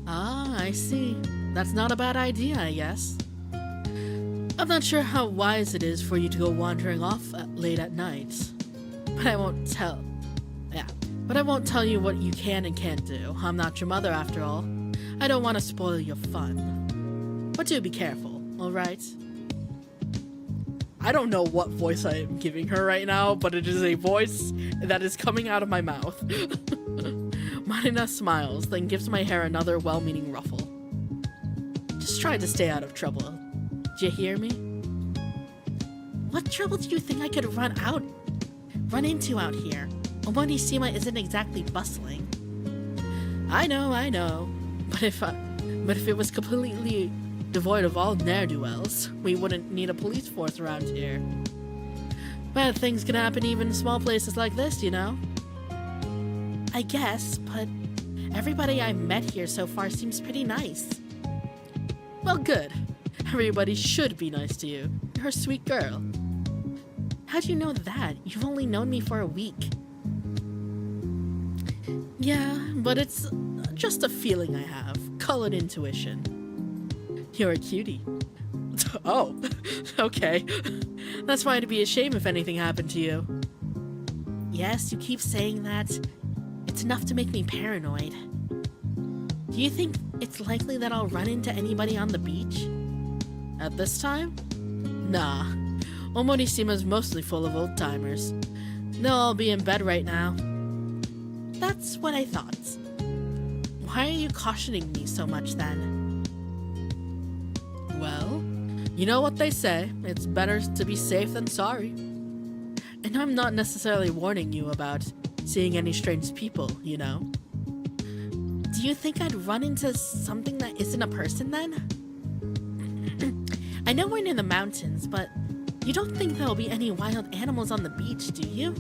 Ah, I see. That's not a bad idea, I guess. I'm not sure how wise it is for you to go wandering off late at night. But I won't tell... But I won't tell you what you can and can't do. I'm not your mother, after all. I don't want to spoil your fun. But do be careful, alright? I don't know what voice I am giving her right now, but it is a voice that is coming out of my mouth. Marina smiles, then gives my hair another well-meaning ruffle. Just try to stay out of trouble. Do you hear me? What trouble do you think I could run into out here? Omodishima isn't exactly bustling. I know. But if it was completely devoid of all ne'er-do-wells, we wouldn't need a police force around here. Bad things can happen even in small places like this, you know? I guess, but everybody I've met here so far seems pretty nice. Well, good. Everybody should be nice to you. You're a sweet girl. How'd you know that? You've only known me for a week. Yeah, but it's just a feeling I have. Call it intuition. You're a cutie. Oh, okay. That's fine to be ashamed if anything happened to you. Yes, you keep saying that. It's enough to make me paranoid. Do you think it's likely that I'll run into anybody on the beach? At this time? Nah. Omodishima's mostly full of old-timers. They'll all be in bed right now. That's what I thought. Why are you cautioning me so much then? Well, you know what they say. It's better to be safe than sorry. And I'm not necessarily warning you about seeing any strange people, you know? Do you think I'd run into something that isn't a person then? I know we're near the mountains, but you don't think there'll be any wild animals on the beach, do you?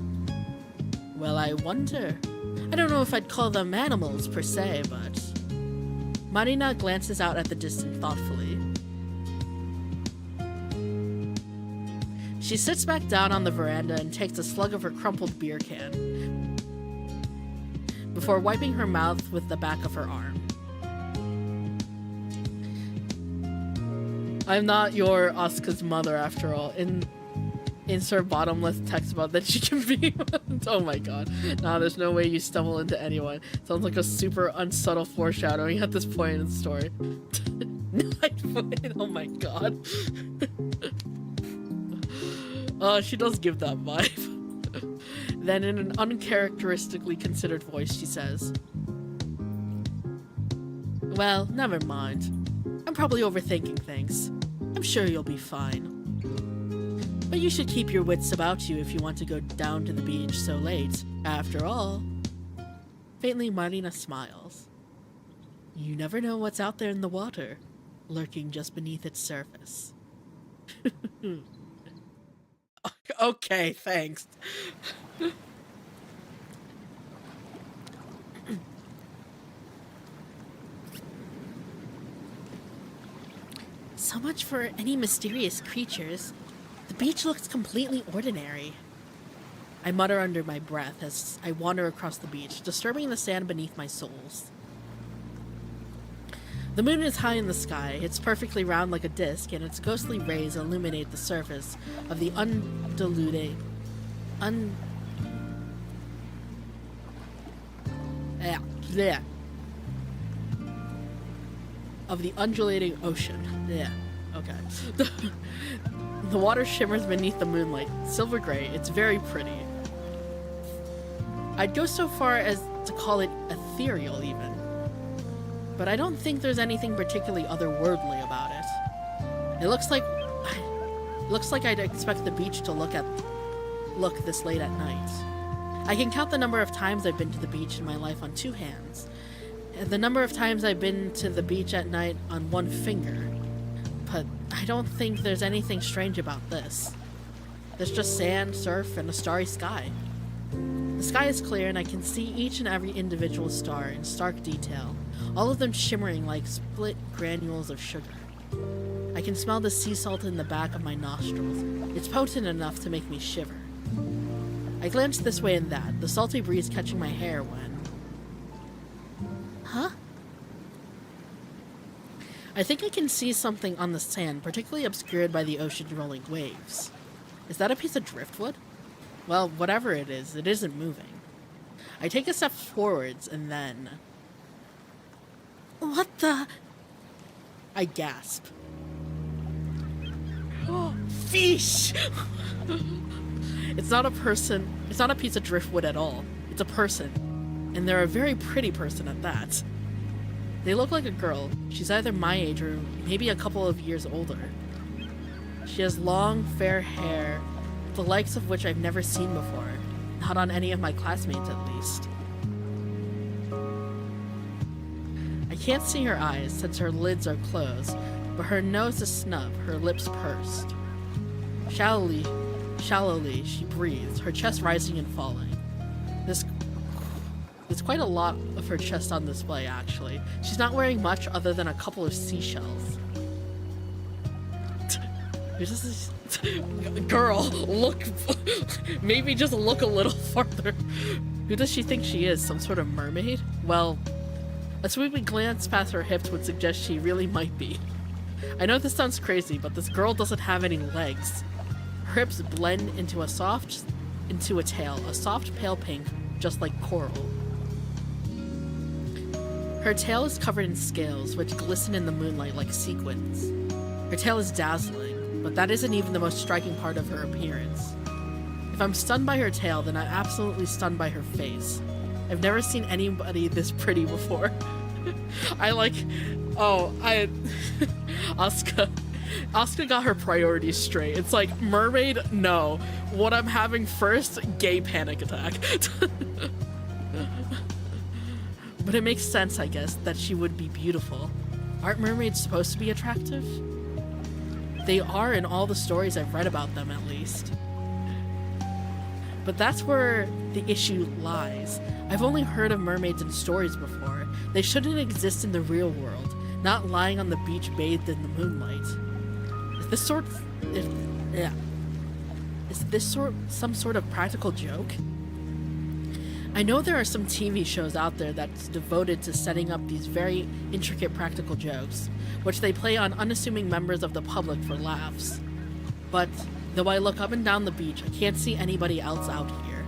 Well, I wonder. I don't know if I'd call them animals per se, but... Marina glances out at the distance thoughtfully. She sits back down on the veranda and takes a slug of her crumpled beer can before wiping her mouth with the back of her arm. I'm not your Asuka's mother, after all. Insert bottomless text about that she can be. Oh my god. Nah, there's no way you stumble into anyone. Sounds like a super unsubtle foreshadowing at this point in the story. Oh my god. She does give that vibe. Then in an uncharacteristically considered voice, she says, well, never mind. I'm probably overthinking things. I'm sure you'll be fine. But you should keep your wits about you if you want to go down to the beach so late. After all, faintly Marina smiles. You never know what's out there in the water, lurking just beneath its surface. Okay, thanks. So much for any mysterious creatures. The beach looks completely ordinary. I mutter under my breath as I wander across the beach, disturbing the sand beneath my soles. The moon is high in the sky. It's perfectly round like a disc, and its ghostly rays illuminate the surface of the undulating ocean. Yeah, okay. The water shimmers beneath the moonlight, silver gray. It's very pretty. I'd go so far as to call it ethereal, even. But I don't think there's anything particularly otherworldly about it. It looks like I'd expect the beach to look this late at night. I can count the number of times I've been to the beach in my life on 2 hands, and the number of times I've been to the beach at night on 1 finger. But I don't think there's anything strange about this. There's just sand, surf, and a starry sky. The sky is clear, and I can see each and every individual star in stark detail, all of them shimmering like split granules of sugar. I can smell the sea salt in the back of my nostrils. It's potent enough to make me shiver. I glance this way and that, the salty breeze catching my hair when... Huh? I think I can see something on the sand, particularly obscured by the ocean's rolling waves. Is that a piece of driftwood? Well, whatever it isn't moving. I take a step forwards and then... What the... I gasp. Oh, fish! It's not a person. It's not a piece of driftwood at all. It's a person. And they're a very pretty person at that. They look like a girl. She's either my age or maybe a couple of years older. She has long, fair hair, the likes of which I've never seen before. Not on any of my classmates, at least. I can't see her eyes since her lids are closed, but her nose is snub, her lips pursed. Shallowly, she breathes, her chest rising and falling. There's quite a lot of her chest on display, actually. She's not wearing much other than a couple of seashells. Girl, look. Maybe just look a little farther. Who does she think she is? Some sort of mermaid? Well, a sweeping glance past her hips would suggest she really might be. I know this sounds crazy, but this girl doesn't have any legs. Her hips blend into a tail, a soft pale pink, just like coral. Her tail is covered in scales, which glisten in the moonlight like sequins. Her tail is dazzling, but that isn't even the most striking part of her appearance. If I'm stunned by her tail, then I'm absolutely stunned by her face. I've never seen anybody this pretty before. Asuka got her priorities straight. It's like, mermaid, no. What I'm having first, gay panic attack. But it makes sense, I guess, that she would be beautiful. Aren't mermaids supposed to be attractive? They are in all the stories I've read about them, at least. But that's where the issue lies. I've only heard of mermaids in stories before. They shouldn't exist in the real world, not lying on the beach bathed in the moonlight. Is this some sort of practical joke? I know there are some TV shows out there that's devoted to setting up these very intricate practical jokes, which they play on unassuming members of the public for laughs. But though I look up and down the beach, I can't see anybody else out here.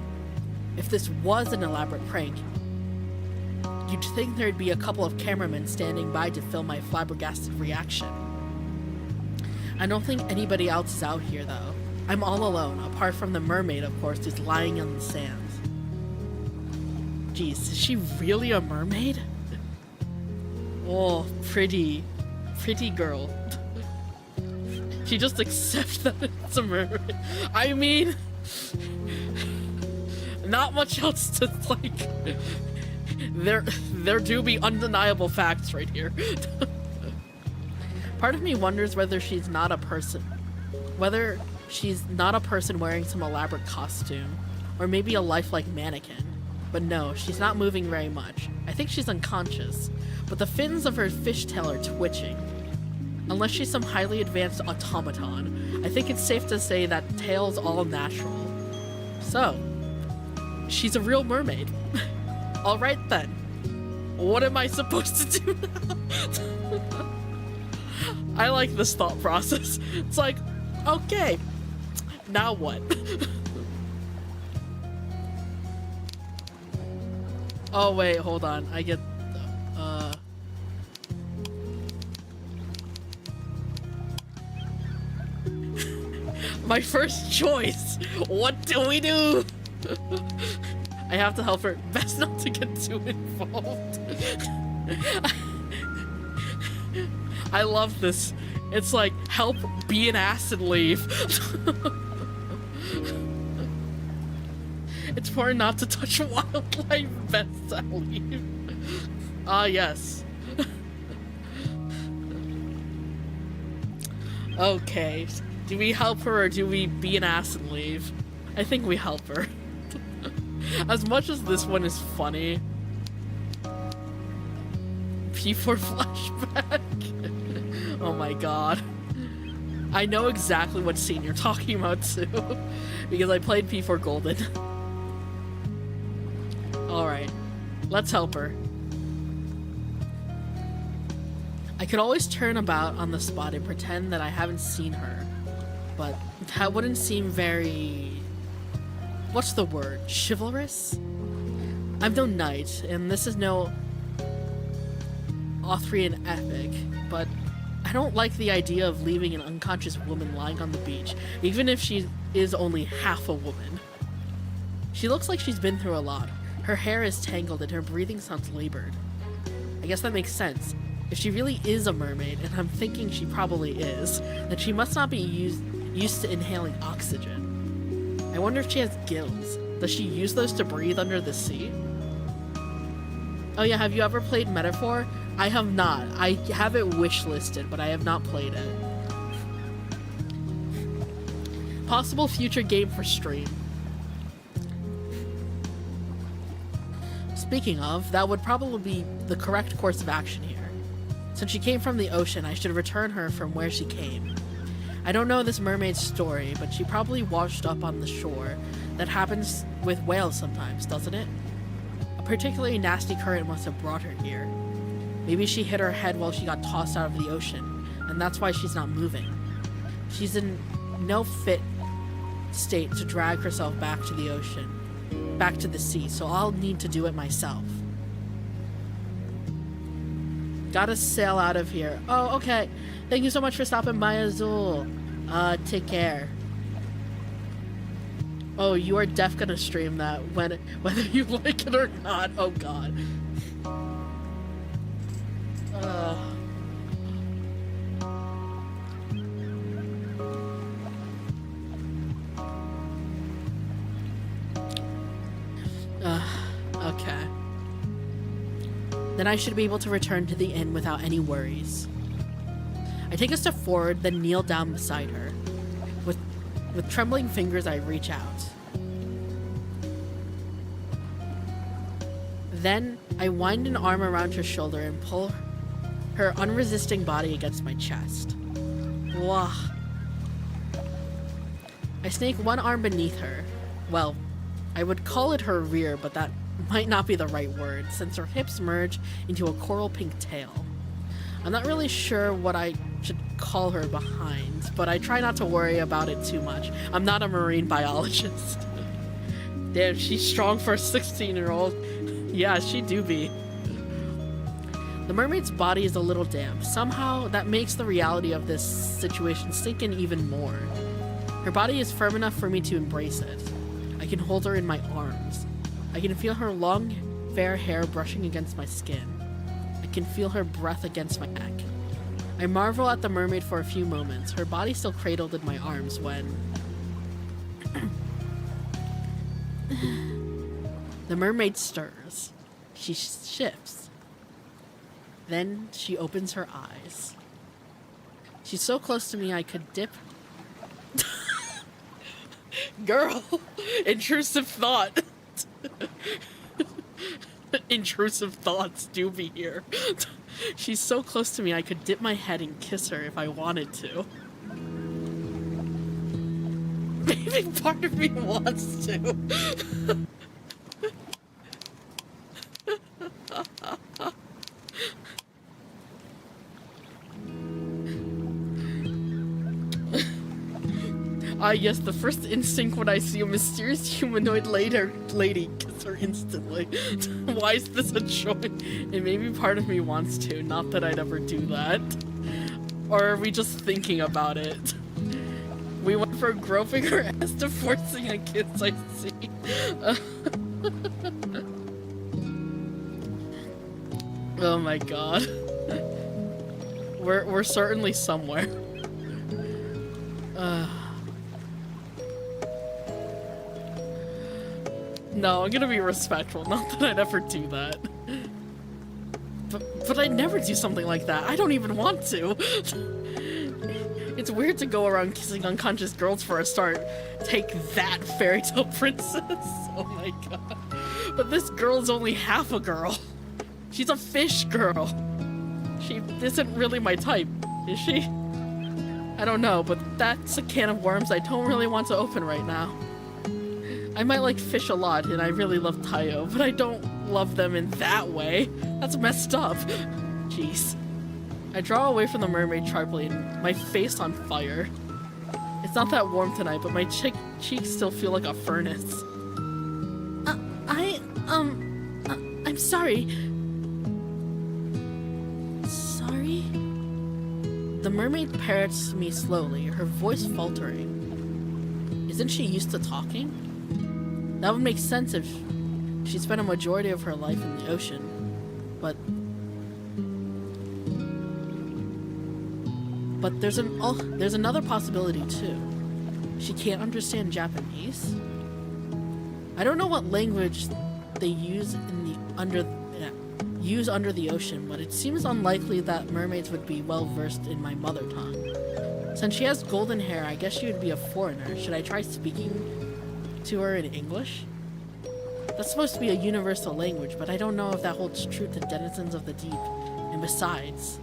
If this was an elaborate prank, you'd think there'd be a couple of cameramen standing by to film my flabbergasted reaction. I don't think anybody else is out here, though. I'm all alone, apart from the mermaid, of course, who's lying on the sand. Jeez, is she really a mermaid? Oh, pretty girl. She just accepts that it's a mermaid. I mean, not much else to, like, there do be undeniable facts right here. Part of me wonders whether she's not a person wearing some elaborate costume, or maybe a lifelike mannequin. But no, she's not moving very much. I think she's unconscious, but the fins of her fishtail are twitching. Unless she's some highly advanced automaton, I think it's safe to say that tail's all natural. So, she's a real mermaid. Alright then. What am I supposed to do now? I like this thought process. It's like, okay, now what? Oh wait, hold on. I get my first choice. What do we do? I have to help her. Best not to get too involved. I love this. It's like, help, be an ass and leave. It's important not to touch wildlife. Best I leave. Ah, yes. Okay. Do we help her or do we be an ass and leave? I think we help her. As much as this one is funny. P4 flashback. Oh my god. I know exactly what scene you're talking about too. Because I played P4 Golden. Alright. Let's help her. I could always turn about on the spot and pretend that I haven't seen her. But that wouldn't seem very... What's the word? Chivalrous? I'm no knight, and this is no Arthurian epic, but I don't like the idea of leaving an unconscious woman lying on the beach, even if she is only half a woman. She looks like she's been through a lot. Her hair is tangled and her breathing sounds labored. I guess that makes sense. If she really is a mermaid, and I'm thinking she probably is, then she must not be used to inhaling oxygen. I wonder if she has gills. Does she use those to breathe under the sea? Oh yeah, have you ever played Metaphor? I have not. I have it wishlisted, but I have not played it. Possible future game for stream. Speaking of, that would probably be the correct course of action here. Since she came from the ocean, I should return her from where she came. I don't know this mermaid's story, but she probably washed up on the shore. That happens with whales sometimes, doesn't it? A particularly nasty current must have brought her here. Maybe she hit her head while she got tossed out of the ocean, and that's why she's not moving. She's in no fit state to drag herself back to the ocean, back to the sea, so I'll need to do it myself. Gotta sail out of here. Oh, okay. Thank you so much for stopping by, Azul. Take care. Oh, you are def gonna stream that whether you like it or not. Oh god. Okay. Then I should be able to return to the inn without any worries. I take a step forward, then kneel down beside her. With trembling fingers, I reach out. Then, I wind an arm around her shoulder and pull her unresisting body against my chest. Wah. I snake one arm beneath her. Well, I would call it her rear, but that might not be the right word, since her hips merge into a coral pink tail. I'm not really sure what I should call her behind, but I try not to worry about it too much. I'm not a marine biologist. Damn, she's strong for a 16-year-old. Yeah, she do be. The mermaid's body is a little damp. Somehow, that makes the reality of this situation sink in even more. Her body is firm enough for me to embrace it. I can hold her in my arms. I can feel her long, fair hair brushing against my skin. I can feel her breath against my neck. I marvel at the mermaid for a few moments, her body still cradled in my arms when... The mermaid stirs. She shifts. Then she opens her eyes. She's so close to me I could dip... Girl! Intrusive thought! Intrusive thoughts do be here. She's so close to me I could dip my head and kiss her if I wanted to. Maybe part of me wants to. Yes, the first instinct when I see a mysterious humanoid lady kiss her instantly. Why is this a choice? And maybe part of me wants to, not that I'd ever do that. Or are we just thinking about it? We went from groping her ass to forcing a kiss, I see. Oh my god. We're certainly somewhere. No, I'm gonna be respectful. Not that I'd ever do that. But I'd never do something like that. I don't even want to. It's weird to go around kissing unconscious girls for a start. Take that, fairy tale princess. Oh my god. But this girl's only half a girl. She's a fish girl. She isn't really my type, is she? I don't know, but that's a can of worms I don't really want to open right now. I might like fish a lot, and I really love Tayo, but I don't love them in that way. That's messed up. Jeez. I draw away from the mermaid sharply, and my face on fire. It's not that warm tonight, but my cheeks still feel like a furnace. I'm sorry. Sorry? The mermaid parrots me slowly, her voice faltering. Isn't she used to talking? That would make sense if she spent a majority of her life in the ocean, but there's another possibility too. She can't understand Japanese. I don't know what language they use under the ocean, but it seems unlikely that mermaids would be well versed in my mother tongue. Since she has golden hair, I guess she would be a foreigner. Should I try speaking to her in English? That's supposed to be a universal language, but I don't know if that holds true to denizens of the deep. And besides...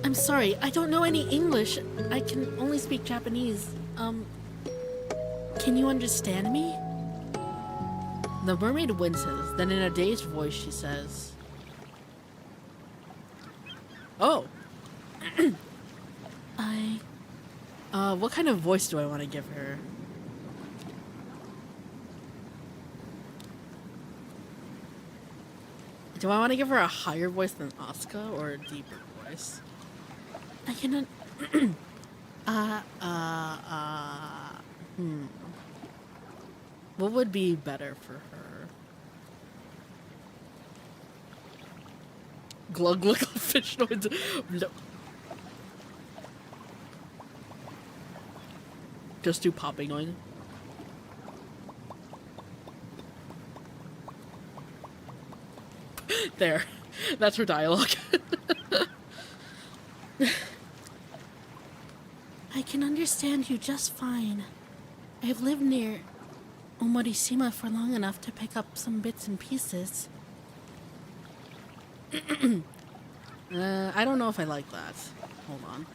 I'm sorry, I don't know any English. I can only speak Japanese. Can you understand me? The mermaid winces, then in a dazed voice she says, "Oh." What kind of voice do I want to give her? Do I want to give her a higher voice than Asuka or a deeper voice? I can What would be better for her? Glug glug fish noise. No. Just do popping noise. There. That's her dialogue. I can understand you just fine. I've lived near Omorishima for long enough to pick up some bits and pieces. I don't know if I like that. Hold on.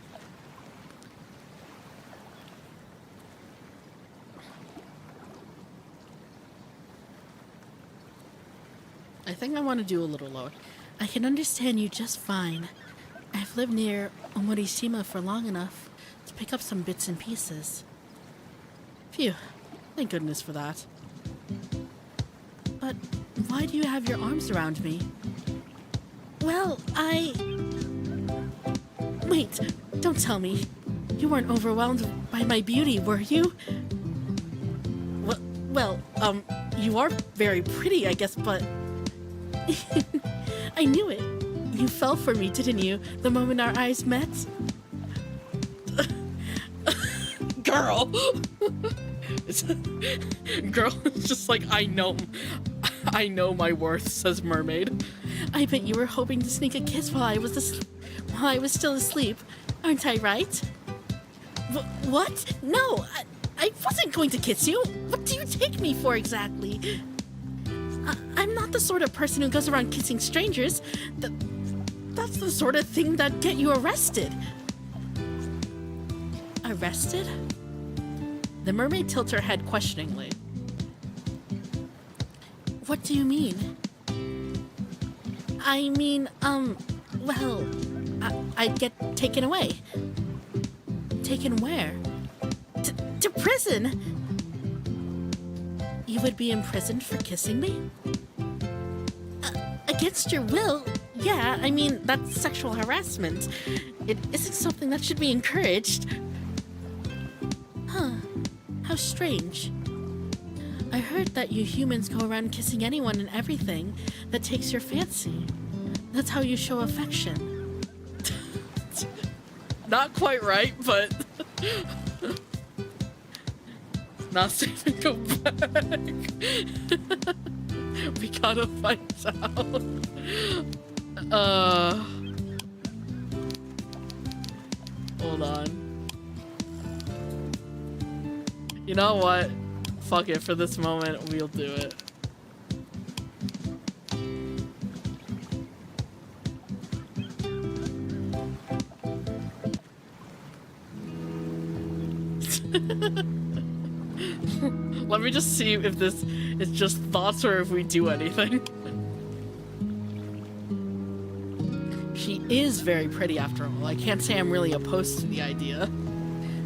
I think I want to do a little lower. I can understand you just fine. I've lived near Omorishima for long enough to pick up some bits and pieces. Phew. Thank goodness for that. But why do you have your arms around me? Well, Wait, don't tell me. You weren't overwhelmed by my beauty, were you? Well, you are very pretty, I guess, but... I knew it. You fell for me, didn't you, the moment our eyes met? Girl! Girl is just like, I know my worth, says mermaid. I bet you were hoping to sneak a kiss while I was still asleep. Aren't I right? What? No, I wasn't going to kiss you. What do you take me for exactly? I'm not the sort of person who goes around kissing strangers. That's the sort of thing that'd get you arrested. Arrested? The mermaid tilts her head questioningly. What do you mean? I mean, well, I'd get taken away. Taken where? To prison! You would be imprisoned for kissing me? Against your will? Yeah, I mean, that's sexual harassment. It isn't something that should be encouraged. Huh. How strange. I heard that you humans go around kissing anyone and everything that takes your fancy. That's how you show affection. Not quite right, but... Not safe and go back. We gotta find out. Hold on. You know what? Fuck it, for this moment, we'll do it. Let me just see if this is just thoughts or if we do anything. She is very pretty after all. I can't say I'm really opposed to the idea.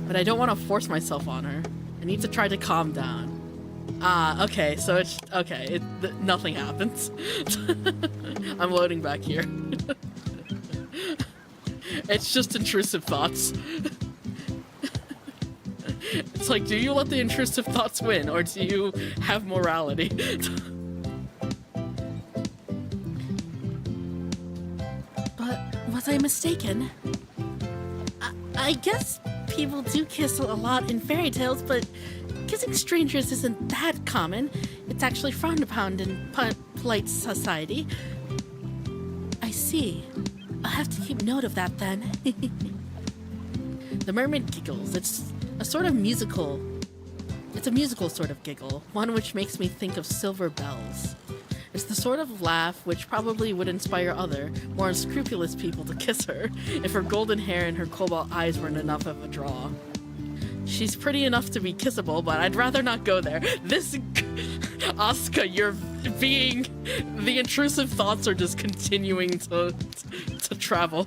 But I don't want to force myself on her. I need to try to calm down. Ah, okay, so it's... okay, nothing happens. I'm loading back here. It's just intrusive thoughts. It's like, do you let the intrusive thoughts win, or do you have morality? But was I mistaken? I guess people do kiss a lot in fairy tales, but kissing strangers isn't that common. It's actually frowned upon in polite society. I see. I'll have to keep note of that then. The mermaid giggles. It's a sort of musical. It's a musical sort of giggle, one which makes me think of silver bells. It's the sort of laugh which probably would inspire other, more unscrupulous people to kiss her if her golden hair and her cobalt eyes weren't enough of a draw. She's pretty enough to be kissable, but I'd rather not go there. This... Asuka, you're being... The intrusive thoughts are just continuing to travel.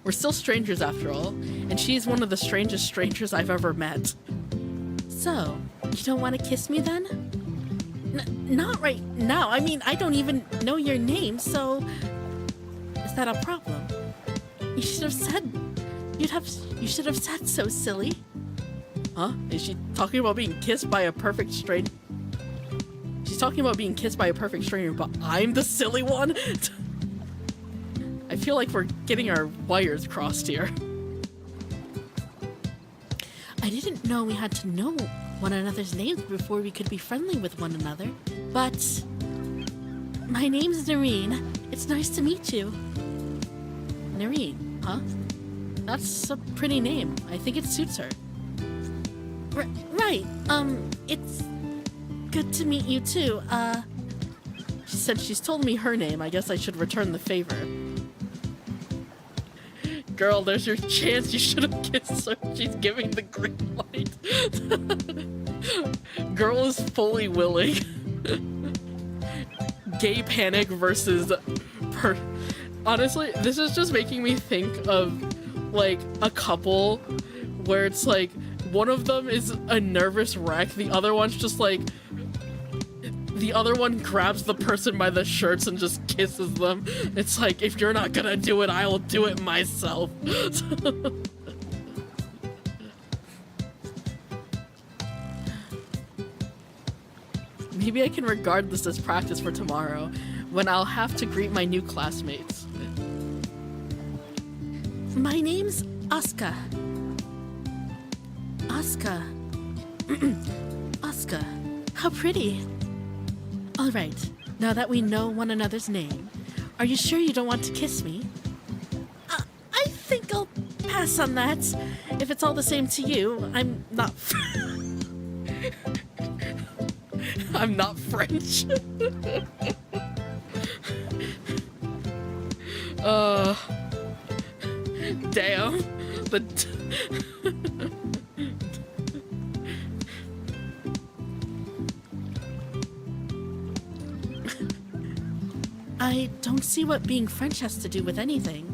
We're still strangers after all, and she's one of the strangest strangers I've ever met. So, you don't want to kiss me then? Not right now. I mean, I don't even know your name, so... Is that a problem? You should have said... You should have said so, silly. Huh? Is she talking about being kissed by a perfect stranger? She's talking about being kissed by a perfect stranger, but I'm the silly one? I feel like we're getting our wires crossed here. I didn't know we had to know one another's names before we could be friendly with one another, but... My name's Noreen. It's nice to meet you. Noreen, huh? That's a pretty name. I think it suits her. Right. It's good to meet you too. She said she's told me her name. I guess I should return the favor. Girl, there's your chance. You should have kissed her. She's giving the green light. Girl is fully willing. Gay panic versus honestly, this is just making me think of like a couple where it's like one of them is a nervous wreck, the other one's just like the other one grabs the person by the shirts and just kisses them. It's like, if you're not gonna do it, I will do it myself. Maybe I can regard this as practice for tomorrow, when I'll have to greet my new classmates. My name's Asuka. Asuka. Asuka. How pretty. Alright, now that we know one another's name, are you sure you don't want to kiss me? I think I'll pass on that. If it's all the same to you, I'm not... I'm not French. Damn. I don't see what being French has to do with anything.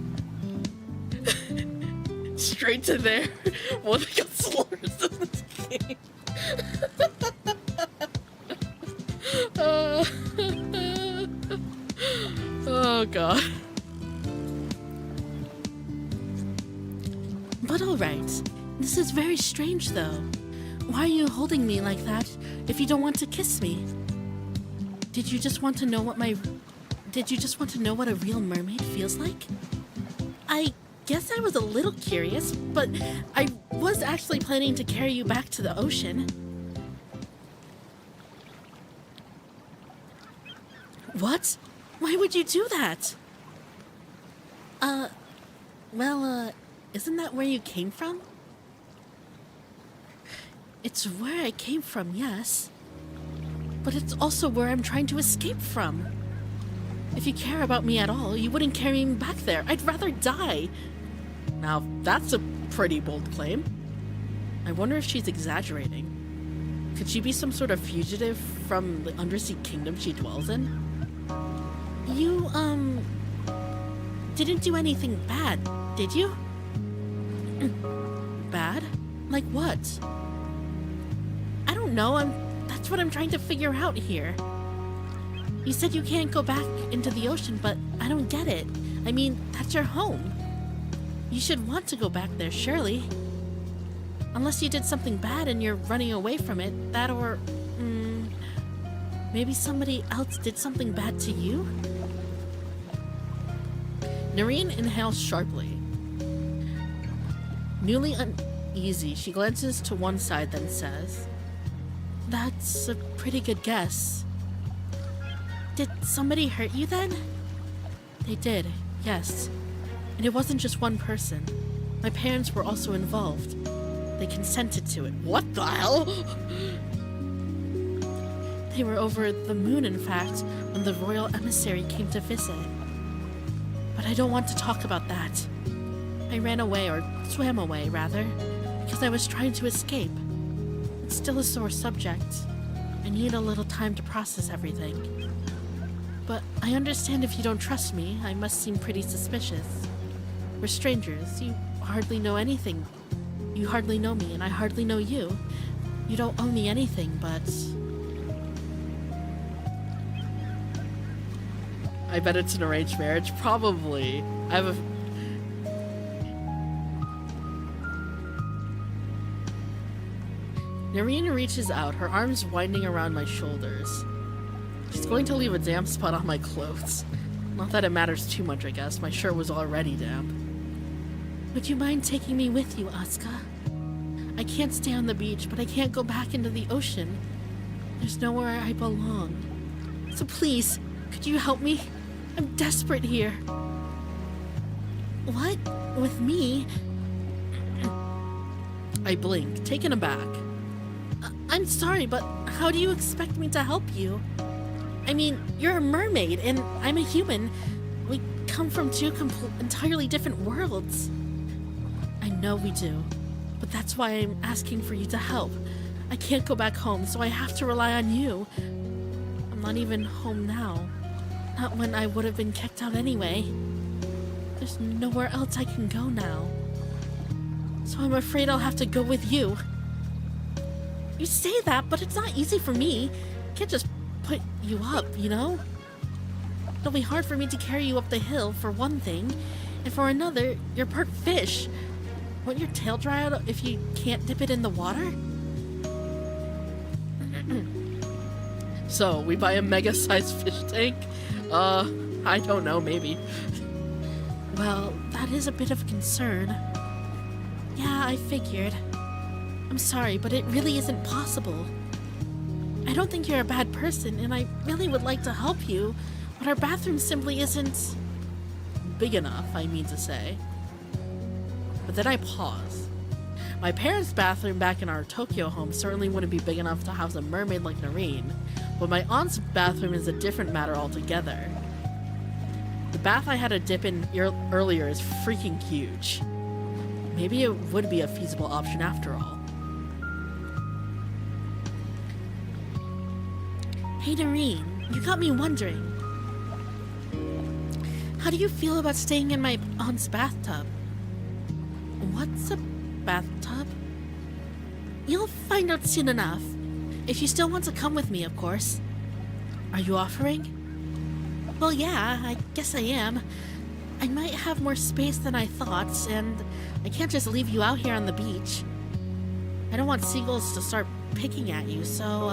straight to there. Well, they got slurs in this game. Oh god. But alright. This is very strange though. Why are you holding me like that if you don't want to kiss me? Did you just want to know what a real mermaid feels like? I guess I was a little curious, but I was actually planning to carry you back to the ocean. What? Why would you do that? Isn't that where you came from? It's where I came from, yes. But it's also where I'm trying to escape from. If you care about me at all, you wouldn't carry me back there. I'd rather die. Now, that's a pretty bold claim. I wonder if she's exaggerating. Could she be some sort of fugitive from the undersea kingdom she dwells in? You, didn't do anything bad, did you? Bad? Like what? I don't know, that's what I'm trying to figure out here. You said you can't go back into the ocean, but I don't get it. I mean, that's your home. You should want to go back there, surely. Unless you did something bad and you're running away from it, that or... maybe somebody else did something bad to you? Noreen inhales sharply. Newly uneasy, she glances to one side, then says, "That's a pretty good guess. Did somebody hurt you then?" They did, yes. And it wasn't just one person. My parents were also involved. They consented to it. What the hell? They were over the moon, in fact, when the royal emissary came to visit. But I don't want to talk about that. I ran away, or swam away, rather, because I was trying to escape. It's still a sore subject. I need a little time to process everything. But I understand if you don't trust me, I must seem pretty suspicious. We're strangers. You hardly know anything. You hardly know me, and I hardly know you. You don't owe me anything, but... I bet it's an arranged marriage. Probably. I have a... Noreen reaches out, her arms winding around my shoulders. She's going to leave a damp spot on my clothes. Not that it matters too much, I guess. My shirt was already damp. Would you mind taking me with you, Asuka? I can't stay on the beach, but I can't go back into the ocean. There's nowhere I belong. So please, could you help me? I'm desperate here. What? With me? I blink, taken aback. I'm sorry, but how do you expect me to help you? I mean, you're a mermaid, and I'm a human. We come from two entirely different worlds. I know we do, but that's why I'm asking for you to help. I can't go back home, so I have to rely on you. I'm not even home now. Not when I would have been kicked out anyway. There's nowhere else I can go now. So I'm afraid I'll have to go with you. You say that, but it's not easy for me. I can't just put you up, you know? It'll be hard for me to carry you up the hill, for one thing. And for another, you're part fish. Won't your tail dry out if you can't dip it in the water? So, we buy a mega-sized fish tank? I don't know, maybe. Well, that is a bit of concern. Yeah, I figured. I'm sorry, but it really isn't possible. I don't think you're a bad person, and I really would like to help you, but our bathroom simply isn't big enough, I mean to say. But then I pause. My parents' bathroom back in our Tokyo home certainly wouldn't be big enough to house a mermaid like Noreen, but my aunt's bathroom is a different matter altogether. The bath I had a dip in earlier is freaking huge. Maybe it would be a feasible option after all. Hey Noreen, you got me wondering. How do you feel about staying in my aunt's bathtub? What's a bathtub? You'll find out soon enough. If you still want to come with me, of course. Are you offering? Well, yeah, I guess I am. I might have more space than I thought, and I can't just leave you out here on the beach. I don't want seagulls to start picking at you, so,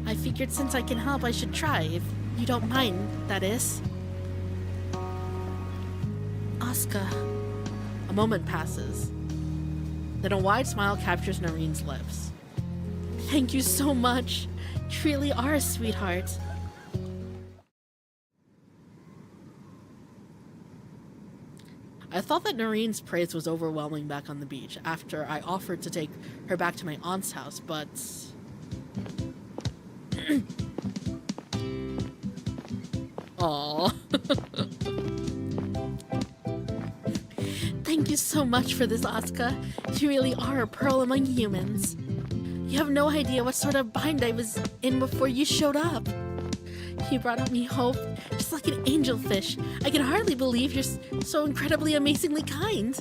I figured since I can help, I should try, if you don't mind, that is. Asuka. A moment passes. Then a wide smile captures Noreen's lips. Thank you so much. You really are a sweetheart. I thought that Noreen's praise was overwhelming back on the beach after I offered to take her back to my aunt's house, but... Aww. Thank you so much for this, Asuka. You really are a pearl among humans. You have no idea what sort of bind I was in before you showed up. You brought me hope, just like an angelfish. I can hardly believe you're so incredibly amazingly kind.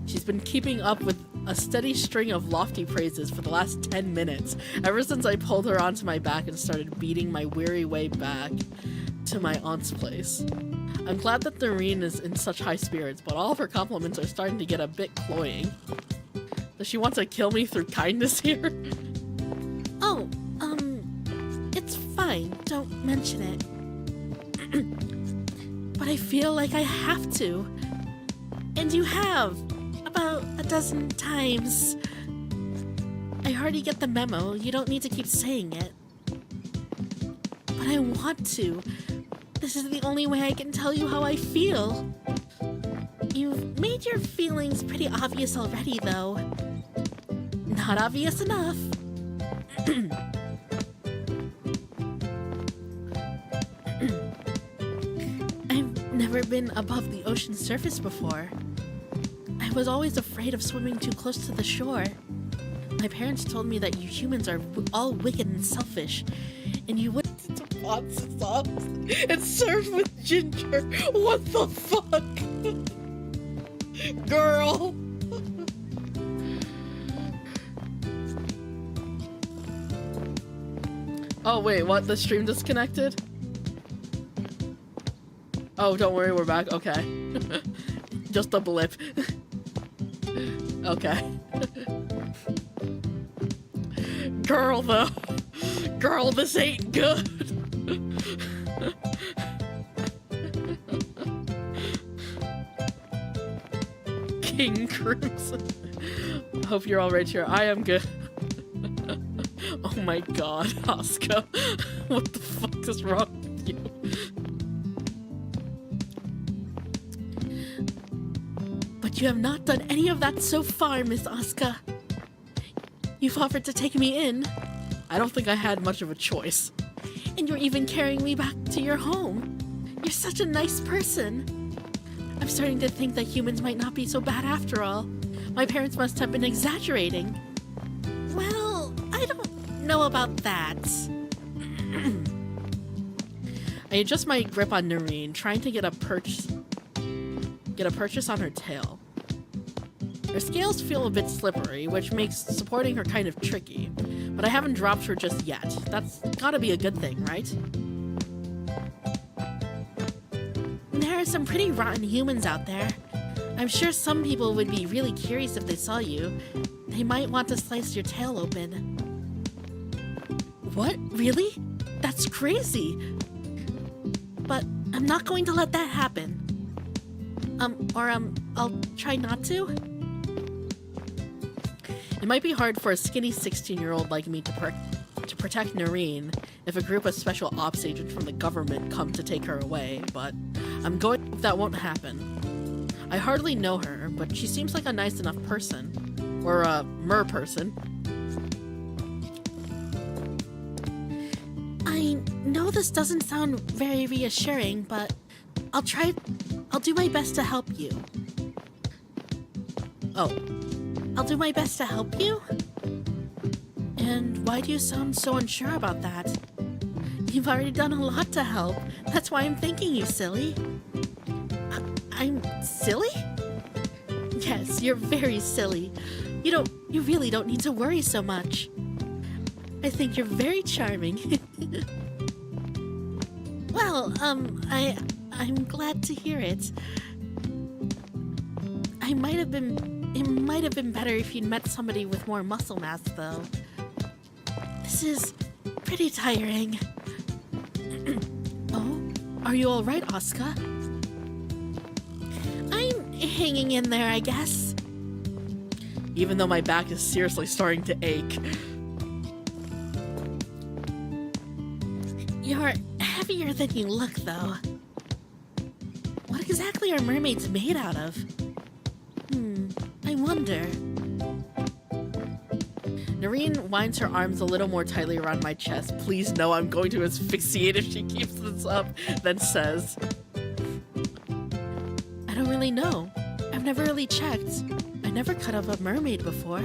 She's been keeping up with a steady string of lofty praises for the last 10 minutes, ever since I pulled her onto my back and started beating my weary way back to my aunt's place. I'm glad that Noreen is in such high spirits, but all of her compliments are starting to get a bit cloying. Does she want to kill me through kindness here? Oh, it's fine. Don't mention it. But I feel like I have to. And you have. About a dozen times. I already get the memo. You don't need to keep saying it. But I want to. This is the only way I can tell you how I feel. You've made your feelings pretty obvious already, though. Not obvious enough. I've never been above the ocean's surface before. I was always afraid of swimming too close to the shore. My parents told me that you humans are all wicked and selfish, and you wouldn't pasta sauce and served with ginger. What the fuck? Girl. Oh wait, what? The stream disconnected? Oh, don't worry, we're back. Okay. Just a blip. Okay. Girl, though. Girl, this ain't good. King Crimson. Hope you're all right here. I am good. Oh my god, Asuka. What the fuck is wrong with you? But you have not done any of that so far, Miss Asuka. You've offered to take me in. I don't think I had much of a choice. And you're even carrying me back to your home. You're such a nice person. I'm starting to think that humans might not be so bad after all. My parents must have been exaggerating. Well, I don't know about that. I adjust my grip on Noreen, trying to get a purchase on her tail. Her scales feel a bit slippery, which makes supporting her kind of tricky, but I haven't dropped her just yet. That's gotta be a good thing, right? There are some pretty rotten humans out there. I'm sure some people would be really curious if they saw you. They might want to slice your tail open. What? Really? That's crazy! But I'm not going to let that happen. I'll try not to? It might be hard for a skinny 16-year-old like me to protect Noreen if a group of special ops agents from the government come to take her away, but I'm going to hope that won't happen. I hardly know her, but she seems like a nice enough person. Or a mer person. I know this doesn't sound very reassuring, but I'll do my best to help you. Oh. I'll do my best to help you? And why do you sound so unsure about that? You've already done a lot to help. That's why I'm thanking you, silly. I'm silly? Yes, you're very silly. You really don't need to worry so much. I think you're very charming. Well, I'm glad to hear it. It might have been better if you'd met somebody with more muscle mass, though. This is pretty tiring. Oh, are you all right, Asuka? I'm hanging in there, I guess. Even though my back is seriously starting to ache. You're heavier than you look, though. What exactly are mermaids made out of? I wonder. Noreen winds her arms a little more tightly around my chest. Please no, I'm going to asphyxiate if she keeps this up. Then says, I don't really know. I've never really checked. I never cut up a mermaid before.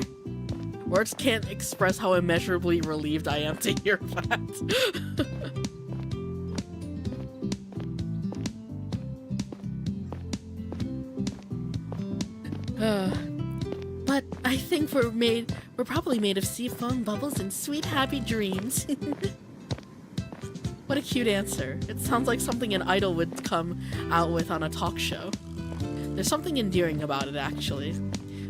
Words can't express how immeasurably relieved I am to hear that. But I think we're probably made of sea foam bubbles and sweet happy dreams. What a cute answer. It sounds like something an idol would come out with on a talk show. There's something endearing about it, actually.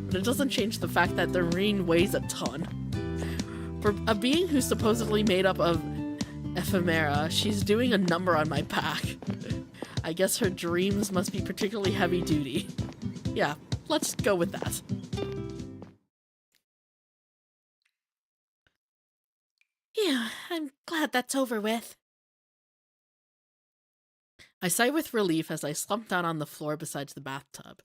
But it doesn't change the fact that Noreen weighs a ton. For a being who's supposedly made up of ephemera, she's doing a number on my back. I guess her dreams must be particularly heavy duty. Yeah, let's go with that. Phew, I'm glad that's over with. I sigh with relief as I slump down on the floor beside the bathtub.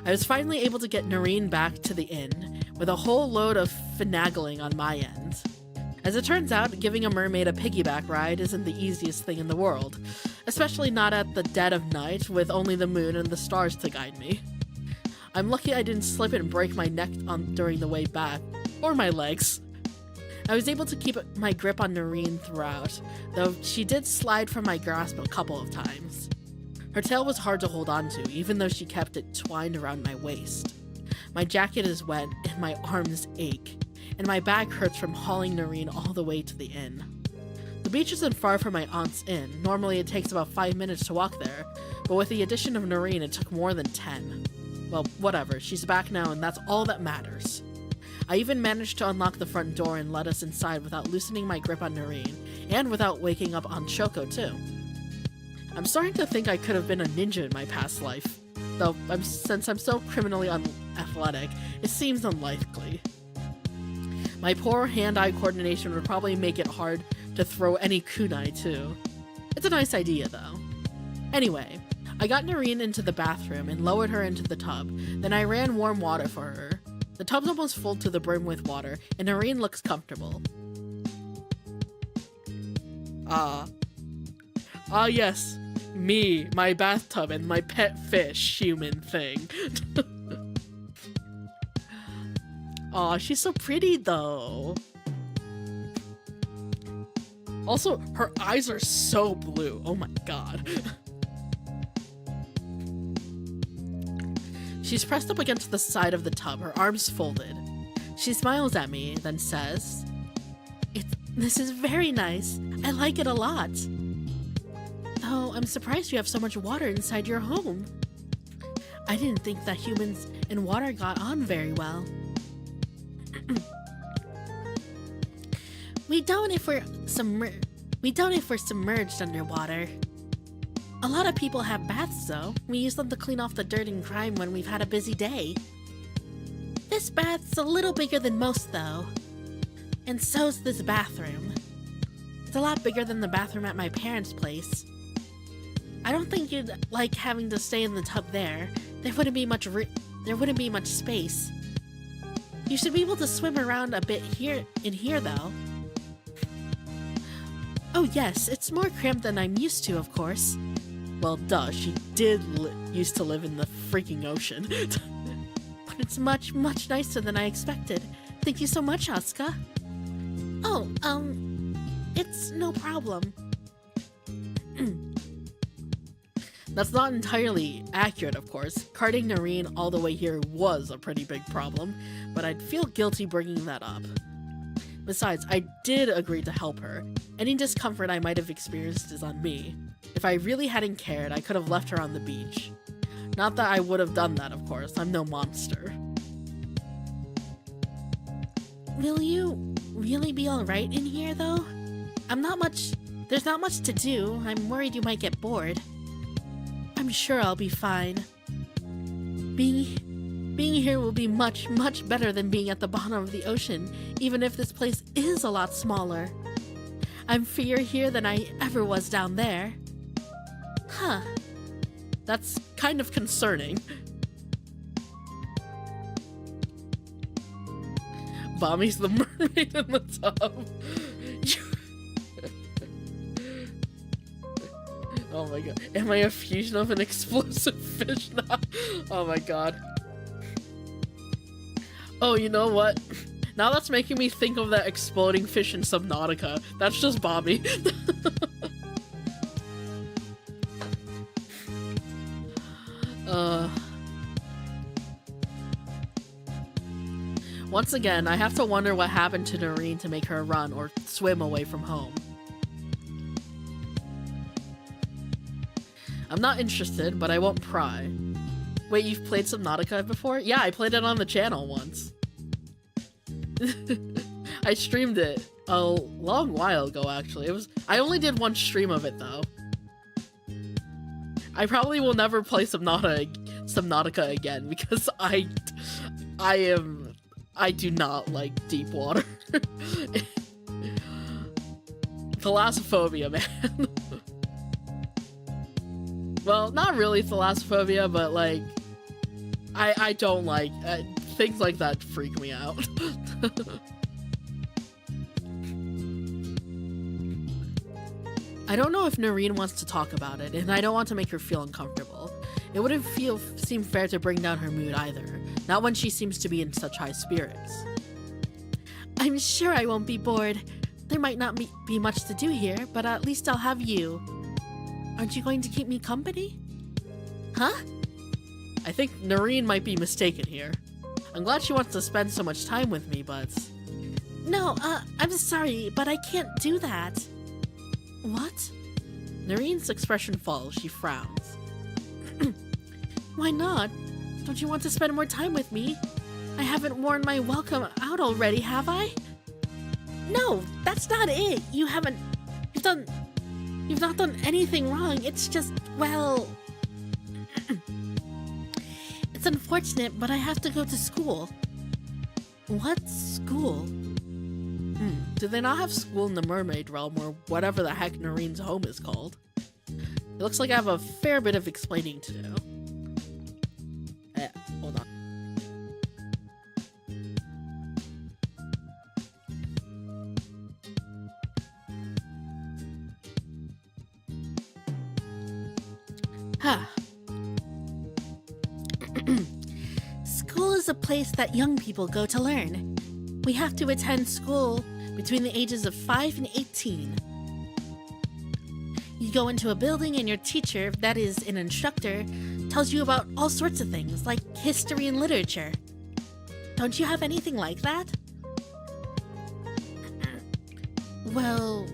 I was finally able to get Noreen back to the inn, with a whole load of finagling on my end. As it turns out, giving a mermaid a piggyback ride isn't the easiest thing in the world, especially not at the dead of night with only the moon and the stars to guide me. I'm lucky I didn't slip and break my neck during the way back, or my legs. I was able to keep my grip on Noreen throughout, though she did slide from my grasp a couple of times. Her tail was hard to hold on to, even though she kept it twined around my waist. My jacket is wet and my arms ache, and my back hurts from hauling Noreen all the way to the inn. The beach isn't far from my aunt's inn. Normally it takes about 5 minutes to walk there, but with the addition of Noreen it took more than 10. Well, whatever, she's back now and that's all that matters. I even managed to unlock the front door and let us inside without loosening my grip on Noreen, and without waking up on Shoko too. I'm starting to think I could have been a ninja in my past life, though since I'm so criminally unathletic, it seems unlikely. My poor hand-eye coordination would probably make it hard to throw any kunai too. It's a nice idea though. Anyway, I got Noreen into the bathroom and lowered her into the tub, then I ran warm water for her. The tub's almost full to the brim with water, and Noreen looks comfortable. Yes, me, my bathtub, and my pet fish human thing. Aw, she's so pretty though. Also, her eyes are so blue. Oh my god. She's pressed up against the side of the tub, her arms folded. She smiles at me, then says, This is very nice. I like it a lot. Though I'm surprised you have so much water inside your home. I didn't think that humans and water got on very well. We don't if we're submerged underwater. A lot of people have baths though. We use them to clean off the dirt and grime when we've had a busy day. This bath's a little bigger than most though. And so's this bathroom. It's a lot bigger than the bathroom at my parents' place. I don't think you'd like having to stay in the tub there. There wouldn't be much space. You should be able to swim around a bit in here though. Oh yes, it's more cramped than I'm used to, of course. Well, duh, she did used to live in the freaking ocean. But it's much, much nicer than I expected. Thank you so much, Asuka. Oh, it's no problem. That's not entirely accurate, of course. Carting Noreen all the way here was a pretty big problem, but I'd feel guilty bringing that up. Besides, I did agree to help her. Any discomfort I might have experienced is on me. If I really hadn't cared, I could have left her on the beach. Not that I would have done that, of course. I'm no monster. Will you really be alright in here, though? There's not much to do. I'm worried you might get bored. I'm sure I'll be fine. Being here will be much, much better than being at the bottom of the ocean, even if this place is a lot smaller. I'm freer here than I ever was down there. Huh. That's kind of concerning. Bommy's the mermaid in the tub. Oh my god. Am I a fusion of an explosive fish now? Oh my god. Oh, you know what? Now that's making me think of that exploding fish in Subnautica. That's just Bommy. Once again, I have to wonder what happened to Noreen to make her run or swim away from home. I'm not interested, but I won't pry. Wait, you've played Subnautica before? Yeah, I played it on the channel once. I streamed it a long while ago, actually. I only did one stream of it, though. I probably will never play Subnautica again, because I do not like deep water. Thalassophobia, man. Well, not really thalassophobia, but like, I don't like, things like that freak me out. I don't know if Noreen wants to talk about it, and I don't want to make her feel uncomfortable. It wouldn't seem fair to bring down her mood either, not when she seems to be in such high spirits. I'm sure I won't be bored. There might not be much to do here, but at least I'll have you. Aren't you going to keep me company? Huh? I think Noreen might be mistaken here. I'm glad she wants to spend so much time with me, but... No, I'm sorry, but I can't do that. What? Noreen's expression falls. She frowns. Why not? Don't you want to spend more time with me? I haven't worn my welcome out already, have I? No, that's not it. You've not done anything wrong. It's just, well... It's unfortunate, but I have to go to school. What school? Do they not have school in the mermaid realm, or whatever the heck Noreen's home is called? It looks like I have a fair bit of explaining to do. Hold on. School is a place that young people go to learn. We have to attend school between the ages of 5 and 18. You go into a building and your teacher, that is an instructor, tells you about all sorts of things, like history and literature. Don't you have anything like that? Well,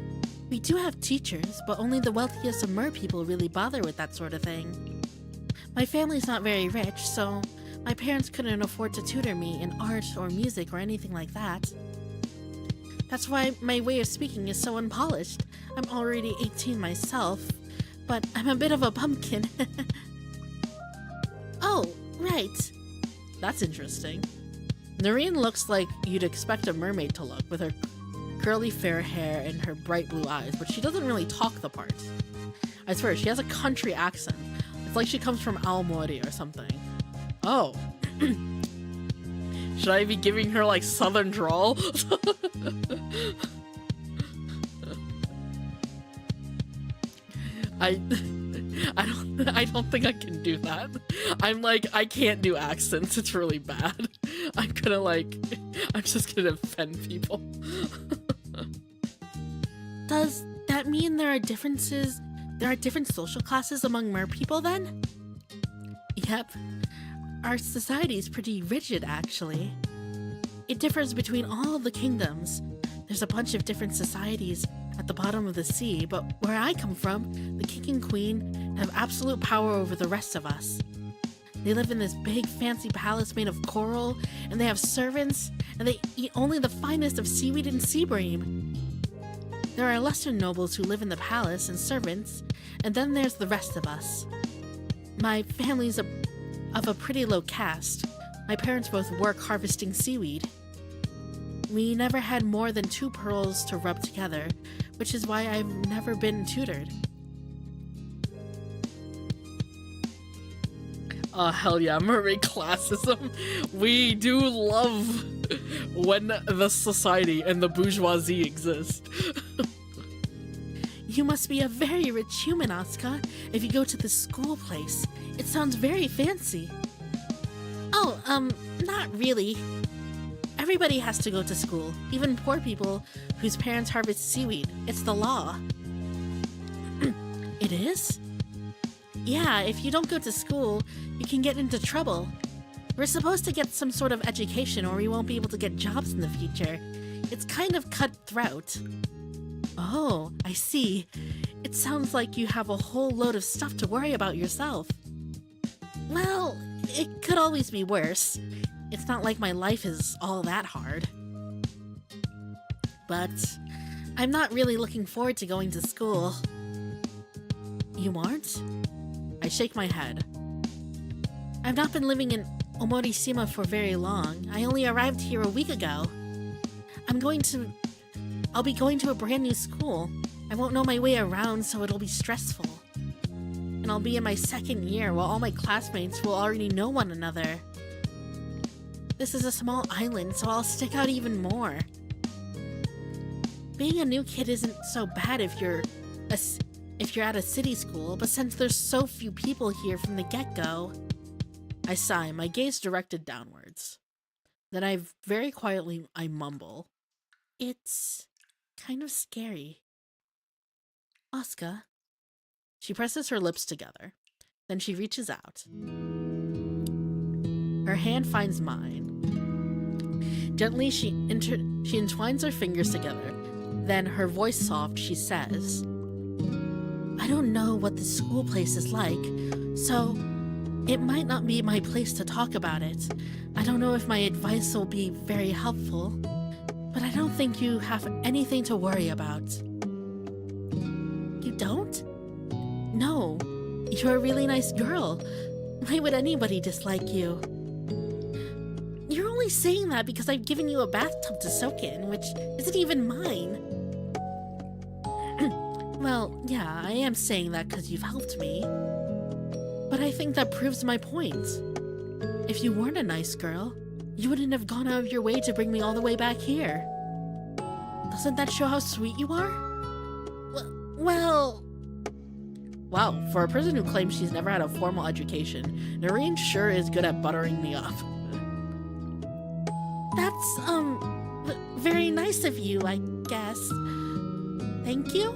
we do have teachers, but only the wealthiest of mer people really bother with that sort of thing. My family's not very rich, so my parents couldn't afford to tutor me in art or music or anything like that. That's why my way of speaking is so unpolished. I'm already 18 myself, but I'm a bit of a pumpkin. Oh, right. That's interesting. Noreen looks like you'd expect a mermaid to look, with her curly fair hair and her bright blue eyes, but she doesn't really talk the part. I swear, she has a country accent. It's like she comes from Almori or something. Oh. Should I be giving her, like, southern drawl? I don't think I can do that. I'm like, I can't do accents. It's really bad. I'm just gonna offend people. Does that mean there are differences There are different social classes among mer people then? Yep. Our society is pretty rigid, actually. It differs between all the kingdoms. There's a bunch of different societies at the bottom of the sea, but where I come from, the king and queen have absolute power over the rest of us. They live in this big fancy palace made of coral, and they have servants, and they eat only the finest of seaweed and sea bream. There are lesser nobles who live in the palace and servants, and then there's the rest of us. My family's of a pretty low caste. My parents both work harvesting seaweed. We never had more than 2 pearls to rub together, which is why I've never been tutored. Oh, hell yeah, mermaid classism. We do love when the society and the bourgeoisie exist. You must be a very rich human, Asuka, if you go to this school place. It sounds very fancy. Oh, not really. Everybody has to go to school, even poor people whose parents harvest seaweed. It's the law. It is? Yeah, if you don't go to school, you can get into trouble. We're supposed to get some sort of education or we won't be able to get jobs in the future. It's kind of cutthroat. Oh, I see. It sounds like you have a whole load of stuff to worry about yourself. Well, it could always be worse. It's not like my life is all that hard. But I'm not really looking forward to going to school. You aren't? I shake my head. I've not been living in Omorishima for very long. I only arrived here a week ago. I'll be going to a brand new school. I won't know my way around, so it'll be stressful. And I'll be in my 2nd year while all my classmates will already know one another. This is a small island, so I'll stick out even more. Being a new kid isn't so bad if you're at a city school, but since there's so few people here from the get-go... I sigh, my gaze directed downwards. Then very quietly I mumble. It's kind of scary. Asuka. She presses her lips together. Then she reaches out. Her hand finds mine. Gently, she entwines her fingers together. Then, her voice soft, she says, I don't know what this school place is like, so it might not be my place to talk about it. I don't know if my advice will be very helpful, but I don't think you have anything to worry about. You don't? No. You're a really nice girl. Why would anybody dislike you? You're only saying that because I've given you a bathtub to soak in, which isn't even mine. Well, yeah, I am saying that because you've helped me. But I think that proves my point. If you weren't a nice girl, you wouldn't have gone out of your way to bring me all the way back here. Doesn't that show how sweet you are? Well... Wow, for a person who claims she's never had a formal education, Noreen sure is good at buttering me up. That's, very nice of you, I guess. Thank you?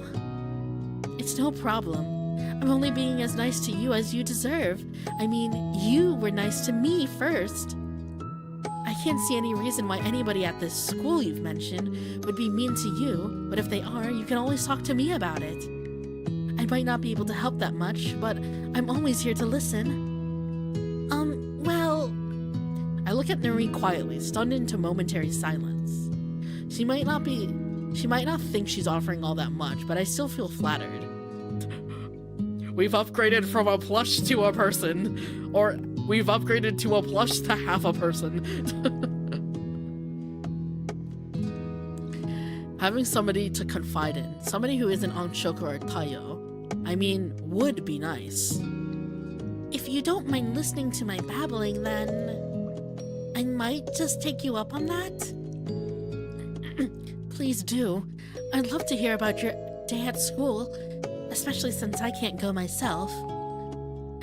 It's no problem. I'm only being as nice to you as you deserve. I mean, you were nice to me first. I can't see any reason why anybody at this school you've mentioned would be mean to you, but if they are, you can always talk to me about it. I might not be able to help that much, but I'm always here to listen. Well... I look at Noreen quietly, stunned into momentary silence. She might not think she's offering all that much, but I still feel flattered. We've upgraded from a plush to a person. Or, we've upgraded to a plush to half a person. Having somebody to confide in, somebody who isn't Anshoko or Tayo, would be nice. If you don't mind listening to my babbling, then... I might just take you up on that? Please do. I'd love to hear about your day at school, especially since I can't go myself.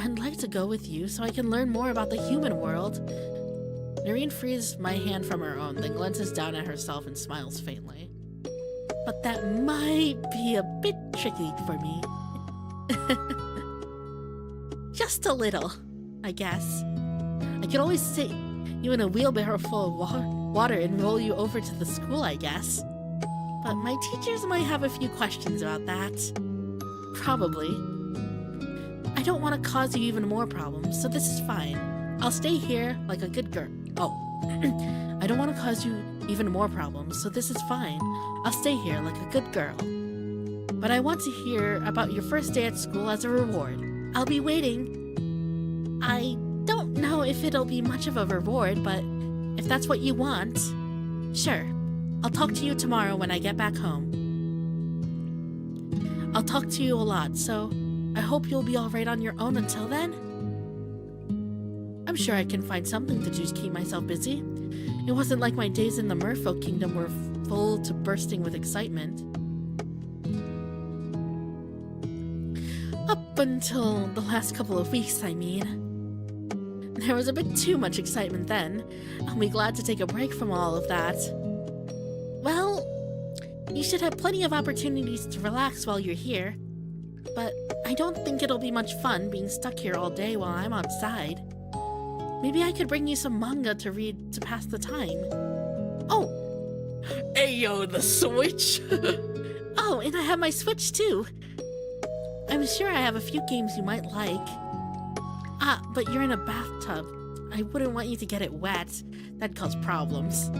I'd like to go with you so I can learn more about the human world. Noreen frees my hand from her own, then glances down at herself and smiles faintly. But that might be a bit tricky for me. Just a little, I guess. I could always sit you in a wheelbarrow full of water and roll you over to the school, I guess. But my teachers might have a few questions about that. Probably. I don't want to cause you even more problems, so this is fine. I'll stay here like a good girl. Oh. I don't want to cause you even more problems, so this is fine. I'll stay here like a good girl. But I want to hear about your first day at school as a reward. I'll be waiting. I don't know if it'll be much of a reward, but if that's what you want, sure. I'll talk to you tomorrow when I get back home. I'll talk to you a lot, so I hope you'll be alright on your own until then. I'm sure I can find something to do to keep myself busy. It wasn't like my days in the Merfolk Kingdom were full to bursting with excitement. Up until the last couple of weeks, I mean. There was a bit too much excitement then. I'll be glad to take a break from all of that. Well, you should have plenty of opportunities to relax while you're here. But I don't think it'll be much fun being stuck here all day while I'm outside. Maybe I could bring you some manga to read to pass the time. Oh! Ayo, the Switch! Oh, and I have my Switch too. I'm sure I have a few games you might like. Ah, but you're in a bathtub. I wouldn't want you to get it wet. That'd cause problems.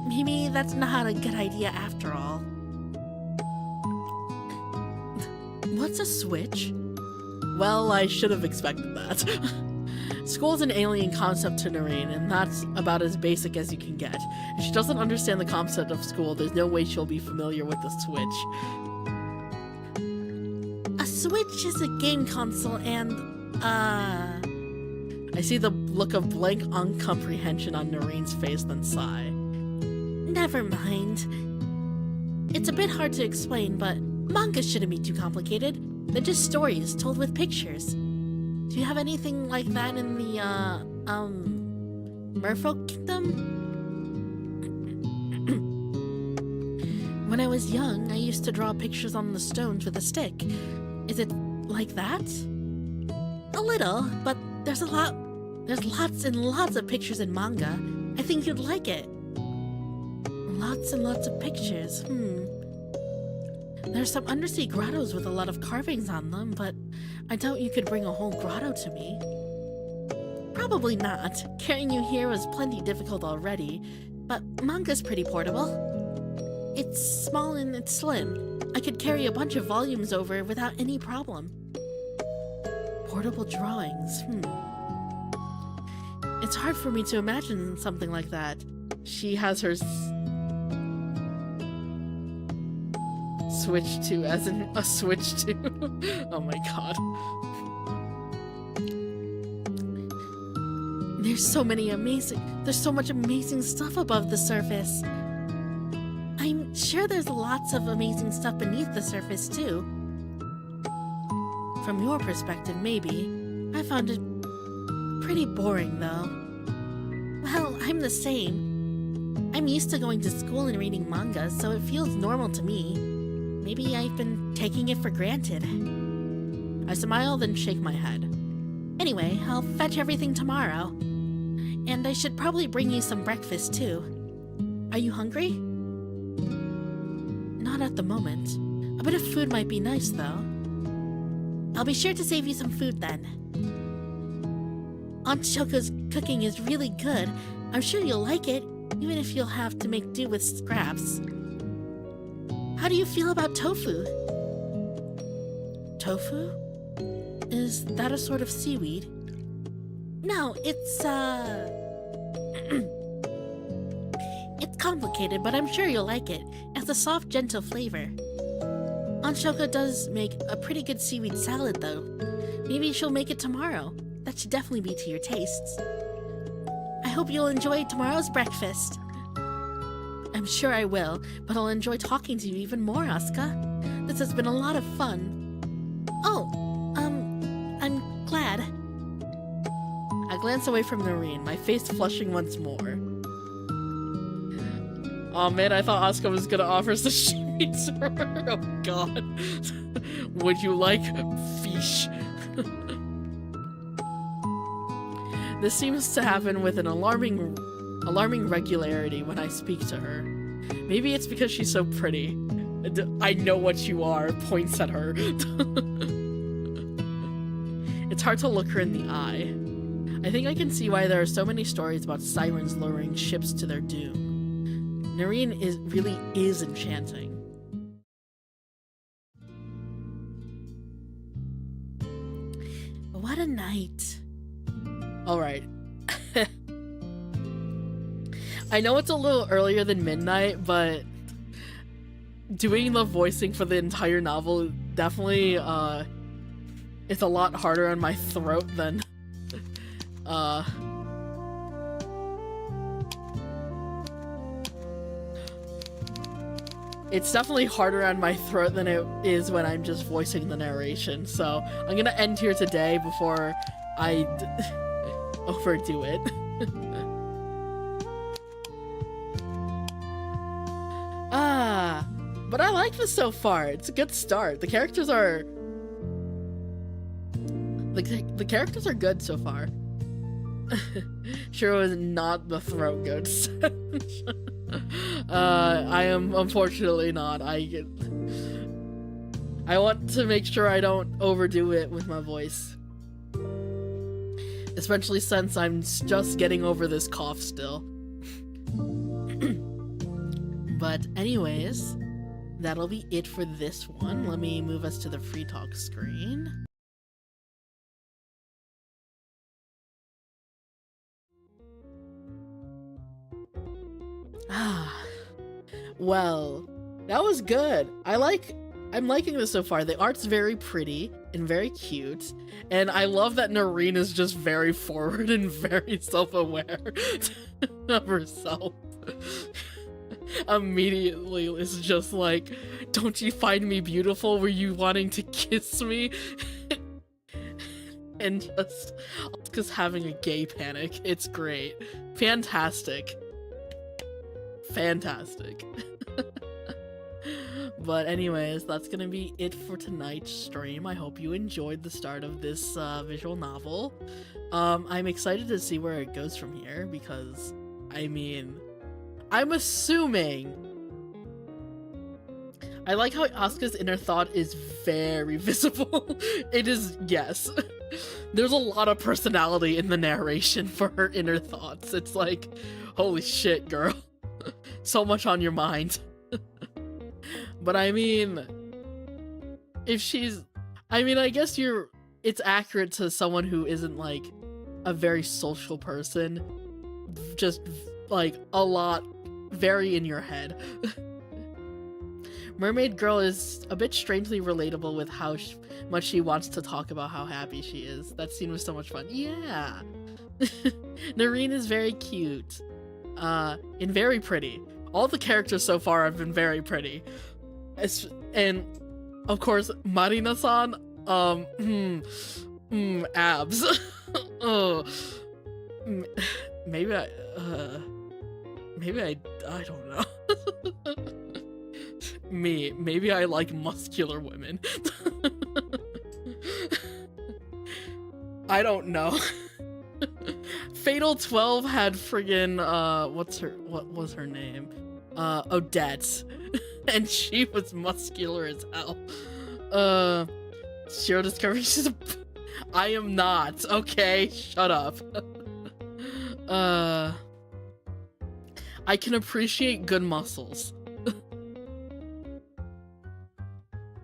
Maybe that's not a good idea after all. What's a Switch? Well, I should have expected that. School's an alien concept to Noreen, and that's about as basic as you can get. If she doesn't understand the concept of school, there's no way she'll be familiar with the Switch. A Switch is a game console and, I see the look of blank uncomprehension on Noreen's face, then sigh. Never mind. It's a bit hard to explain, but manga shouldn't be too complicated. They're just stories told with pictures. Do you have anything like that in the, Merfolk Kingdom? When I was young, I used to draw pictures on the stones with a stick. Is it like that? A little, but there's lots and lots of pictures in manga. I think you'd like it. Lots and lots of pictures, There's some undersea grottos with a lot of carvings on them, but I doubt you could bring a whole grotto to me. Probably not. Carrying you here was plenty difficult already, but manga's pretty portable. It's small and it's slim. I could carry a bunch of volumes over without any problem. Portable drawings, It's hard for me to imagine something like that. She has her Switch 2, as in a Switch 2. Oh my god. There's so much amazing stuff above the surface. I'm sure there's lots of amazing stuff beneath the surface too. From your perspective, maybe. I found it pretty boring though. Well, I'm the same. I'm used to going to school and reading manga, so it feels normal to me. Maybe I've been taking it for granted. I smile, then shake my head. Anyway, I'll fetch everything tomorrow. And I should probably bring you some breakfast too. Are you hungry? Not at the moment. A bit of food might be nice though. I'll be sure to save you some food then. Aunt Choco's cooking is really good. I'm sure you'll like it, even if you'll have to make do with scraps. How do you feel about tofu? Tofu? Is that a sort of seaweed? No, it's, It's complicated, but I'm sure you'll like it. It has a soft, gentle flavor. Aunt Shoko does make a pretty good seaweed salad, though. Maybe she'll make it tomorrow. That should definitely be to your tastes. I hope you'll enjoy tomorrow's breakfast. I'm sure I will, but I'll enjoy talking to you even more, Asuka. This has been a lot of fun. Oh, I'm glad. I glance away from Noreen, my face flushing once more. Oh man, I thought Asuka was gonna offer sashimi. narrates her. Oh god. Would you like fish? This seems to happen with an alarming regularity when I speak to her. Maybe it's because she's so pretty. I know what you are, points at her. It's hard to look her in the eye. I think I can see why there are so many stories about sirens luring ships to their doom. Noreen really is enchanting. What a night. Alright. I know it's a little earlier than midnight, but doing the voicing for the entire novel definitely it's a lot harder on my throat than it's definitely harder on my throat than it is when I'm just voicing the narration. So I'm gonna end here today before I overdo it. But I like this so far. It's a good start. The characters are the characters are good so far. Sure was not the throat goat. I am unfortunately not. I want to make sure I don't overdo it with my voice. Especially since I'm just getting over this cough still. But anyways, that'll be it for this one. Let me move us to the free talk screen. Well, that was good. I'm liking this so far. The art's very pretty and very cute, and I love that Noreen is just very forward and very self-aware of herself. Immediately is just like, don't you find me beautiful? Were you wanting to kiss me? And just having a gay panic. It's great. Fantastic. Fantastic. But anyways, that's gonna be it for tonight's stream. I hope you enjoyed the start of this visual novel. I'm excited to see where it goes from here because, I mean, I'm assuming... I like how Asuka's inner thought is very visible. It is, yes. There's a lot of personality in the narration for her inner thoughts. It's like, holy shit, girl. So much on your mind. But I mean, if she's... I mean, I guess it's accurate to someone who isn't, like, a very social person. Just, like, a lot very in your head. Mermaid Girl is a bit strangely relatable with how much she wants to talk about how happy she is. That scene was so much fun. Yeah! Noreen is very cute. And very pretty. All the characters so far have been very pretty. And, of course, Marina-san, abs. Oh. Maybe I don't know. Maybe I like muscular women. I don't know. Fatal 12 had friggin' what was her name? Odette. And she was muscular as hell. Shiro discovers she's I am not. Okay, shut up. I can appreciate good muscles.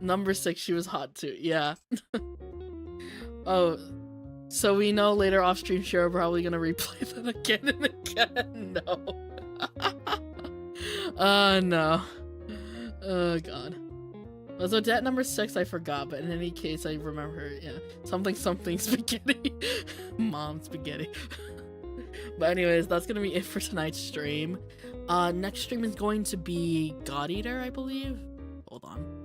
Number 6, she was hot too. Yeah. Oh, so we know later off stream Shiro probably gonna replay that again and again. No. No. Oh god. Was Odette number 6? I forgot, but in any case, I remember her. Yeah. Something spaghetti. Mom spaghetti. But anyways, that's gonna be it for tonight's stream. Next stream is going to be God Eater, I believe. Hold on.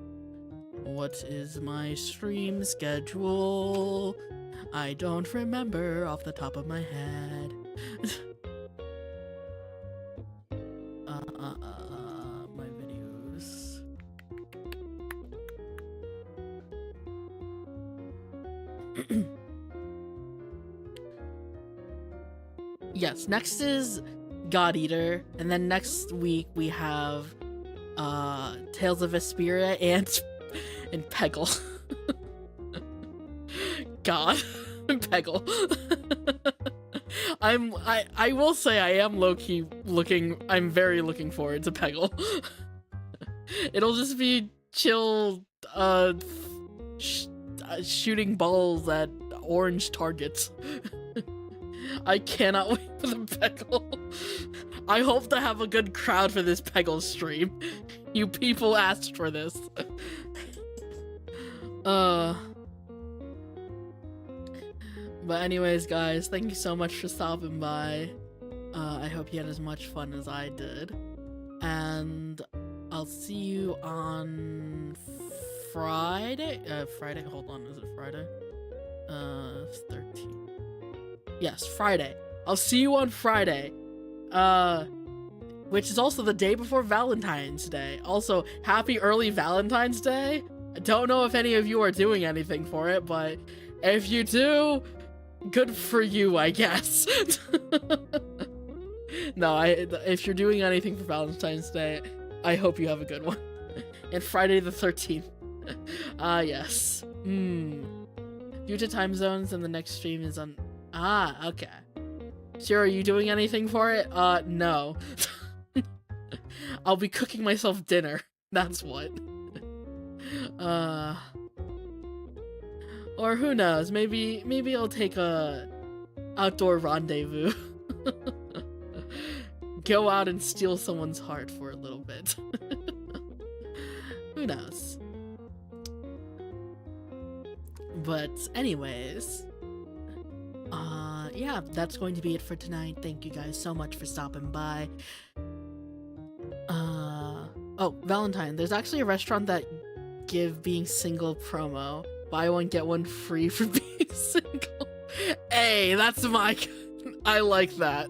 What is my stream schedule? I don't remember off the top of my head. My videos. Yes, next is God Eater, and then next week we have Tales of Vesperia and Peggle. God, Peggle. I will say I am low-key I'm very looking forward to Peggle. It'll just be chill shooting balls at orange targets. I cannot wait for the Peggle. I hope to have a good crowd for this Peggle stream. You people asked for this. But anyways, guys, thank you so much for stopping by. I hope you had as much fun as I did. And I'll see you on Friday? Friday? Hold on, is it Friday? 13. Yes, Friday. I'll see you on Friday. Which is also the day before Valentine's Day. Also, happy early Valentine's Day. I don't know if any of you are doing anything for it, but if you do, good for you, I guess. No, if you're doing anything for Valentine's Day, I hope you have a good one. And Friday the 13th. Yes. Due to time zones, and the next stream is on... okay. Sure, are you doing anything for it? No. I'll be cooking myself dinner. That's what. Or who knows, maybe I'll take a outdoor rendezvous. Go out and steal someone's heart for a little bit. Who knows? But anyways, yeah, that's going to be it for tonight. Thank you guys so much for stopping by. Oh, Valentine, there's actually a restaurant that give being single promo. Buy one, get one free for being single. Hey, that's my... I like that.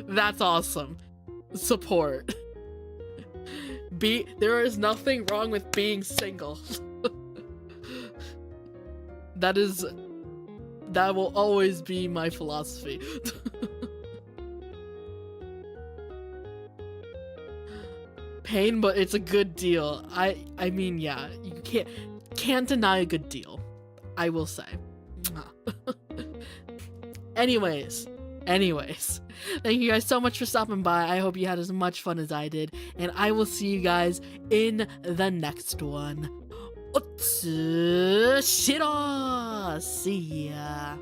That's awesome. Support. There is nothing wrong with being single. That will always be my philosophy. Pain, but it's a good deal. I mean, yeah, you can't deny a good deal, I will say. Anyways, thank you guys so much for stopping by. I hope you had as much fun as I did, and I will see you guys in the next one. Shira! See ya.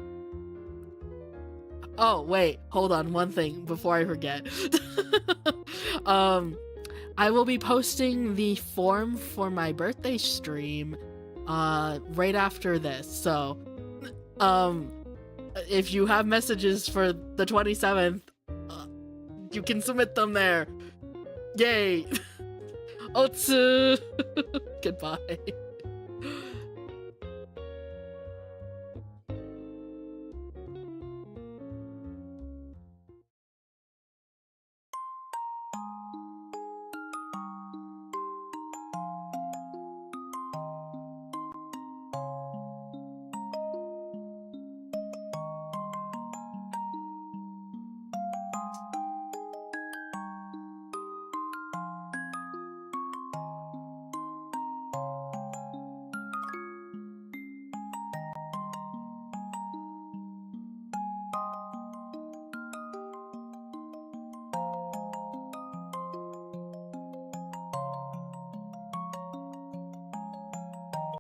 Oh, wait, hold on, one thing before I forget. I will be posting the form for my birthday stream right after this, so if you have messages for the 27th, you can submit them there. Yay! Otsu! Goodbye.